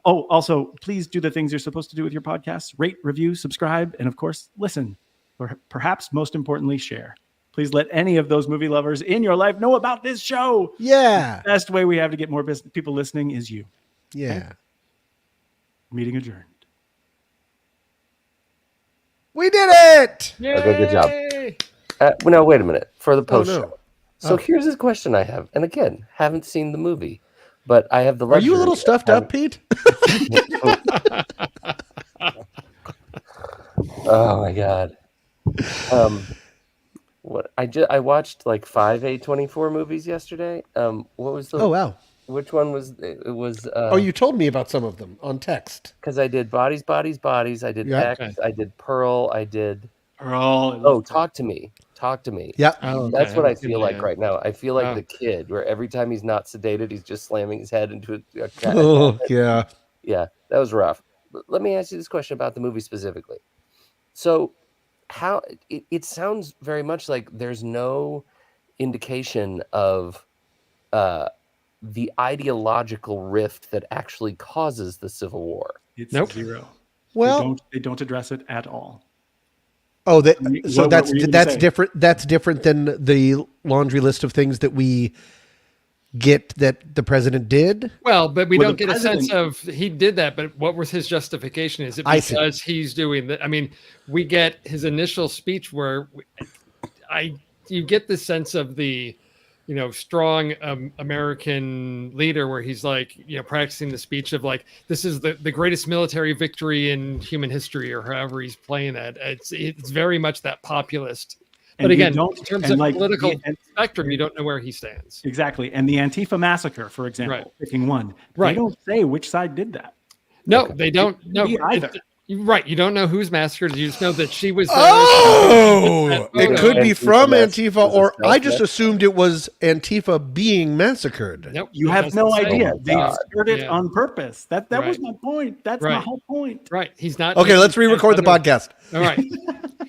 [SPEAKER 3] Also, please do the things you're supposed to do with your podcasts. Rate, review, subscribe, and of course, listen. Or perhaps most importantly, share. Please let any of those movie lovers in your life know about this show.
[SPEAKER 2] Yeah.
[SPEAKER 3] The best way we have to get more people listening is you.
[SPEAKER 2] Yeah.
[SPEAKER 3] Meeting adjourned.
[SPEAKER 2] We did it.
[SPEAKER 1] Okay, good job.
[SPEAKER 4] Yay!
[SPEAKER 1] No, wait a minute. For the post
[SPEAKER 2] no.
[SPEAKER 1] show. So here's a question I have. And again, haven't seen the movie, but I have the
[SPEAKER 2] Are
[SPEAKER 1] luxury.
[SPEAKER 2] you a little stuffed up, Pete?
[SPEAKER 1] Oh my god. What I watched like 5 A24 movies yesterday. What was the
[SPEAKER 2] Oh, wow.
[SPEAKER 1] which one was it was
[SPEAKER 2] Oh, you told me about some of them on text.
[SPEAKER 1] because I did Bodies, Bodies, Bodies, I did
[SPEAKER 2] Yeah.
[SPEAKER 1] X,
[SPEAKER 4] Okay.
[SPEAKER 1] I did Pearl, I did Talk to Me. Talk to Me.
[SPEAKER 2] Yeah.
[SPEAKER 4] Oh,
[SPEAKER 1] That's
[SPEAKER 4] okay.
[SPEAKER 1] what I
[SPEAKER 4] haven't seen
[SPEAKER 1] feel
[SPEAKER 4] that
[SPEAKER 1] like
[SPEAKER 4] yet.
[SPEAKER 1] right now. I feel like
[SPEAKER 4] Wow.
[SPEAKER 1] the kid where every time he's not sedated, he's just slamming his head into a cat.
[SPEAKER 2] Oh, yeah.
[SPEAKER 1] Yeah, that was rough. Let me ask you this question about the movie specifically. So, how it sounds very much like there's no indication of the ideological rift that actually causes the Civil War.
[SPEAKER 3] It's
[SPEAKER 4] Nope.
[SPEAKER 3] zero.
[SPEAKER 2] Well,
[SPEAKER 3] They don't address it at all.
[SPEAKER 2] oh, that
[SPEAKER 3] What-
[SPEAKER 2] so
[SPEAKER 3] what
[SPEAKER 2] that's
[SPEAKER 3] were you gonna
[SPEAKER 2] that's
[SPEAKER 3] say?
[SPEAKER 2] different. That's different than the laundry list of things that we get that the president did.
[SPEAKER 4] Well, but we
[SPEAKER 3] Well,
[SPEAKER 4] don't
[SPEAKER 3] the
[SPEAKER 4] get a sense
[SPEAKER 3] president-
[SPEAKER 4] of he did that, but what was his justification? Is it
[SPEAKER 2] I see.
[SPEAKER 4] because he's doing that? I mean, we get his initial speech where you get the sense of the, strong American leader where he's like, practicing the speech of like, this is the greatest military victory in human history, or however he's playing that. It's very much that populist.
[SPEAKER 3] And
[SPEAKER 4] But
[SPEAKER 3] you
[SPEAKER 4] again,
[SPEAKER 3] don't-
[SPEAKER 4] in terms
[SPEAKER 3] and
[SPEAKER 4] of
[SPEAKER 3] like
[SPEAKER 4] political
[SPEAKER 3] the-
[SPEAKER 4] spectrum, you don't know where he stands.
[SPEAKER 3] Exactly. And the Antifa massacre, for example,
[SPEAKER 4] Right.
[SPEAKER 3] picking one,
[SPEAKER 4] Right.
[SPEAKER 3] they don't say which side did that.
[SPEAKER 4] No, they don't. No,
[SPEAKER 3] Me either.
[SPEAKER 4] Right. You don't know who's massacred. You just know that she was there.
[SPEAKER 2] Oh,
[SPEAKER 4] That
[SPEAKER 2] it
[SPEAKER 4] photo.
[SPEAKER 2] could be
[SPEAKER 1] Antifa
[SPEAKER 2] from
[SPEAKER 1] mass-
[SPEAKER 2] Antifa,
[SPEAKER 1] was it
[SPEAKER 2] or I
[SPEAKER 1] stealth
[SPEAKER 2] just
[SPEAKER 1] mass?
[SPEAKER 2] assumed it was Antifa being massacred.
[SPEAKER 4] Nope,
[SPEAKER 3] You
[SPEAKER 4] it
[SPEAKER 3] have
[SPEAKER 4] doesn't
[SPEAKER 3] no
[SPEAKER 4] say.
[SPEAKER 3] idea.
[SPEAKER 1] Oh my
[SPEAKER 3] They
[SPEAKER 1] God.
[SPEAKER 3] stirred it
[SPEAKER 4] Yeah.
[SPEAKER 3] on purpose. That was
[SPEAKER 4] Right.
[SPEAKER 3] my point. That's my
[SPEAKER 4] Right.
[SPEAKER 3] whole point.
[SPEAKER 4] Right. He's not.
[SPEAKER 2] Okay, let's re-record the
[SPEAKER 4] other-
[SPEAKER 2] podcast.
[SPEAKER 4] All right.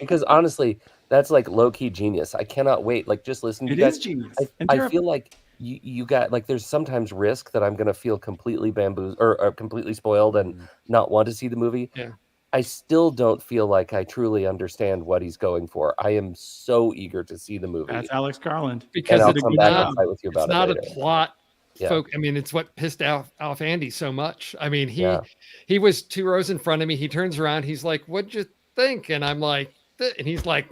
[SPEAKER 1] Because honestly, that's like low key genius. I cannot wait. Like just listen to
[SPEAKER 3] It
[SPEAKER 1] you
[SPEAKER 3] is
[SPEAKER 1] guys.
[SPEAKER 3] genius.
[SPEAKER 1] I,
[SPEAKER 3] And
[SPEAKER 1] I
[SPEAKER 3] terrifying.
[SPEAKER 1] feel like you got like there's sometimes risk that I'm gonna feel completely bamboozled or completely spoiled and not want to see the movie.
[SPEAKER 4] Yeah.
[SPEAKER 1] I still don't feel like I truly understand what he's going for. I am so eager to see the movie,
[SPEAKER 3] That's Alex Garland.
[SPEAKER 4] Because
[SPEAKER 1] and I'll
[SPEAKER 3] did a
[SPEAKER 1] come
[SPEAKER 3] good
[SPEAKER 1] back
[SPEAKER 3] job.
[SPEAKER 1] and fight with you
[SPEAKER 4] it's
[SPEAKER 1] about
[SPEAKER 4] not
[SPEAKER 1] it
[SPEAKER 4] a
[SPEAKER 1] later.
[SPEAKER 4] plot.
[SPEAKER 1] Yeah.
[SPEAKER 4] I mean, it's what pissed off Andy so much. I mean,
[SPEAKER 1] Yeah.
[SPEAKER 4] he was 2 rows in front of me. He turns around. He's like, "What'd you think?" And I'm like, and he's like,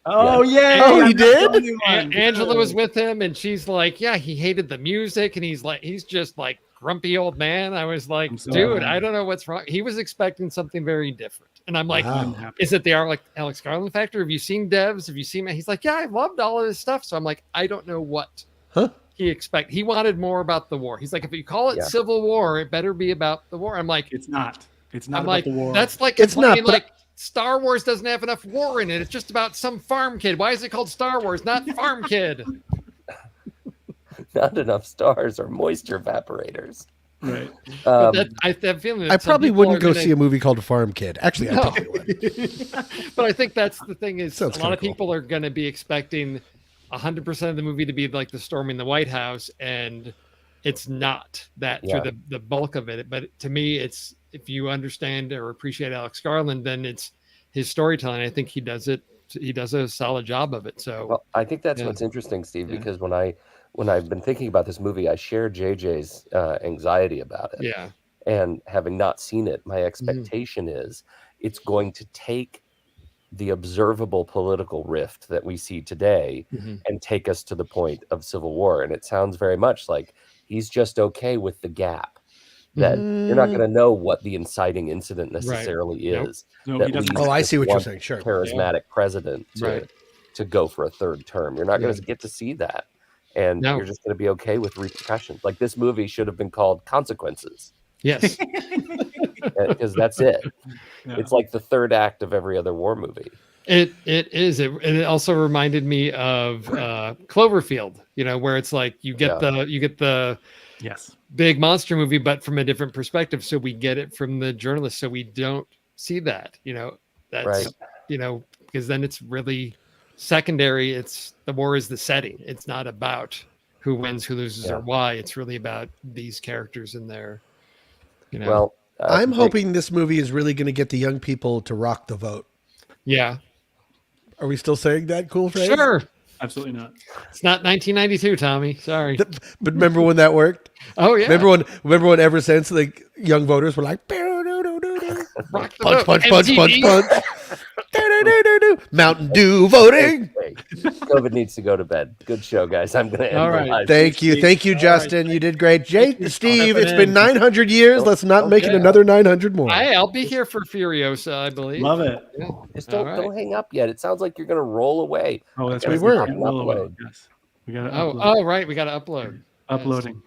[SPEAKER 3] Oh, yeah.
[SPEAKER 2] Oh, he
[SPEAKER 3] I'm not the
[SPEAKER 2] did?
[SPEAKER 3] only one.
[SPEAKER 4] Angela was with him, and she's like, "Yeah, he hated the music," and he's just like grumpy old man. I was like,
[SPEAKER 3] I'm so
[SPEAKER 4] "Dude,
[SPEAKER 3] happy.
[SPEAKER 4] I don't know what's wrong." He was expecting something very different, and I'm like,
[SPEAKER 2] Wow.
[SPEAKER 3] I'm happy.
[SPEAKER 4] "Is it the Alex Garland factor? Have you seen Devs? Have you seen?" He's like, "Yeah, I loved all of this stuff." So I'm like, I don't know what
[SPEAKER 2] Huh?
[SPEAKER 4] he wanted more about the war. He's like, if you call it
[SPEAKER 1] Yeah.
[SPEAKER 4] Civil War, it better be about the war. I'm like,
[SPEAKER 3] It's not. It's not
[SPEAKER 4] I'm
[SPEAKER 3] about
[SPEAKER 4] like,
[SPEAKER 3] the war.
[SPEAKER 4] that's like
[SPEAKER 2] It's not,
[SPEAKER 4] complaining
[SPEAKER 2] but-
[SPEAKER 4] like Star Wars doesn't have enough war in it. It's just about some farm kid. Why is it called Star Wars, not Farm Kid?
[SPEAKER 1] Not enough stars or moisture evaporators.
[SPEAKER 3] right.
[SPEAKER 4] But I have a feeling that
[SPEAKER 2] I
[SPEAKER 4] some
[SPEAKER 2] probably
[SPEAKER 4] people
[SPEAKER 2] wouldn't
[SPEAKER 4] are
[SPEAKER 2] go
[SPEAKER 4] gonna-
[SPEAKER 2] see a movie called Farm Kid. Actually, I
[SPEAKER 4] No.
[SPEAKER 2] probably would.
[SPEAKER 4] But I think that's the thing is
[SPEAKER 2] Sounds
[SPEAKER 4] a lot of
[SPEAKER 2] kinda cool.
[SPEAKER 4] people are going to be expecting 100% of the movie to be like the storming the White House, and it's not that
[SPEAKER 1] Yeah.
[SPEAKER 4] through the bulk of it. But to me, it's if you understand or appreciate Alex Garland, then it's his storytelling. I think he does it. He does a solid job of it. So
[SPEAKER 1] Well, I think that's
[SPEAKER 4] Yeah.
[SPEAKER 1] what's interesting, Steve,
[SPEAKER 4] Yeah.
[SPEAKER 1] because when I've been thinking about this movie, I share JJ's anxiety about it.
[SPEAKER 4] yeah,
[SPEAKER 1] And having not seen it,
[SPEAKER 4] Mm-hmm.
[SPEAKER 1] my expectation is it's going to take the observable political rift that we see today
[SPEAKER 4] Mhm.
[SPEAKER 1] and take us to the point of civil war. And it sounds very much like he's just okay with the gap. That you're not going to know what the inciting incident necessarily
[SPEAKER 4] Nope.
[SPEAKER 1] is.
[SPEAKER 3] No,
[SPEAKER 1] that
[SPEAKER 3] he doesn't.
[SPEAKER 1] leads
[SPEAKER 2] Oh, I
[SPEAKER 1] this
[SPEAKER 2] see what you're
[SPEAKER 1] one
[SPEAKER 2] saying. Sure.
[SPEAKER 1] charismatic president
[SPEAKER 4] Right.
[SPEAKER 1] to go for a third term. You're not going to get to see that. And
[SPEAKER 4] No.
[SPEAKER 1] you're just going to be okay with repercussions. Like this movie should have been called Consequences
[SPEAKER 4] yes,
[SPEAKER 1] because that's it.
[SPEAKER 3] Yeah.
[SPEAKER 1] It's like the third act of every other war movie.
[SPEAKER 4] it is. And it also reminded me of Cloverfield. Where it's like you get the
[SPEAKER 3] Yes.
[SPEAKER 4] big monster movie, but from a different perspective. So we get it from the journalist. So we don't see that, that's,
[SPEAKER 1] Right.
[SPEAKER 4] Because then it's really secondary. It's the war is the setting. It's not about who wins, who loses,
[SPEAKER 1] Yeah.
[SPEAKER 4] or why. It's really about these characters in there.
[SPEAKER 1] Well,
[SPEAKER 2] I'm
[SPEAKER 1] Jake,
[SPEAKER 2] hoping this movie is really going to get the young people to rock the vote.
[SPEAKER 4] yeah,
[SPEAKER 2] Are we still saying that cool phrase?
[SPEAKER 4] sure.
[SPEAKER 3] Absolutely not.
[SPEAKER 4] It's not 1992, Tommy. Sorry.
[SPEAKER 2] But remember when that worked?
[SPEAKER 4] Oh yeah.
[SPEAKER 2] Remember when ever since like young voters were like
[SPEAKER 4] Rock the
[SPEAKER 2] punch,
[SPEAKER 4] vote.
[SPEAKER 2] punch, punch, punch,
[SPEAKER 4] MTV.
[SPEAKER 2] punch. Mountain Dew voting.
[SPEAKER 1] hey, COVID needs to go to bed. Good show, guys. I'm going to end
[SPEAKER 4] All
[SPEAKER 1] the
[SPEAKER 4] right.
[SPEAKER 1] live.
[SPEAKER 2] Thank you,
[SPEAKER 3] All
[SPEAKER 2] Justin. You did great. Steve, it's been
[SPEAKER 4] in.
[SPEAKER 2] 900 years. Let's not make it
[SPEAKER 4] Okay.
[SPEAKER 2] another 900 more.
[SPEAKER 4] I'll be here for Furiosa, I believe.
[SPEAKER 3] Love it.
[SPEAKER 4] Yeah.
[SPEAKER 1] Just
[SPEAKER 4] All
[SPEAKER 1] don't hang up yet. It sounds like you're going to roll away.
[SPEAKER 3] Oh, that's
[SPEAKER 1] We
[SPEAKER 3] right.
[SPEAKER 1] were.
[SPEAKER 3] Upload. Yes. We got to
[SPEAKER 4] Oh, right. We got to upload.
[SPEAKER 3] uploading.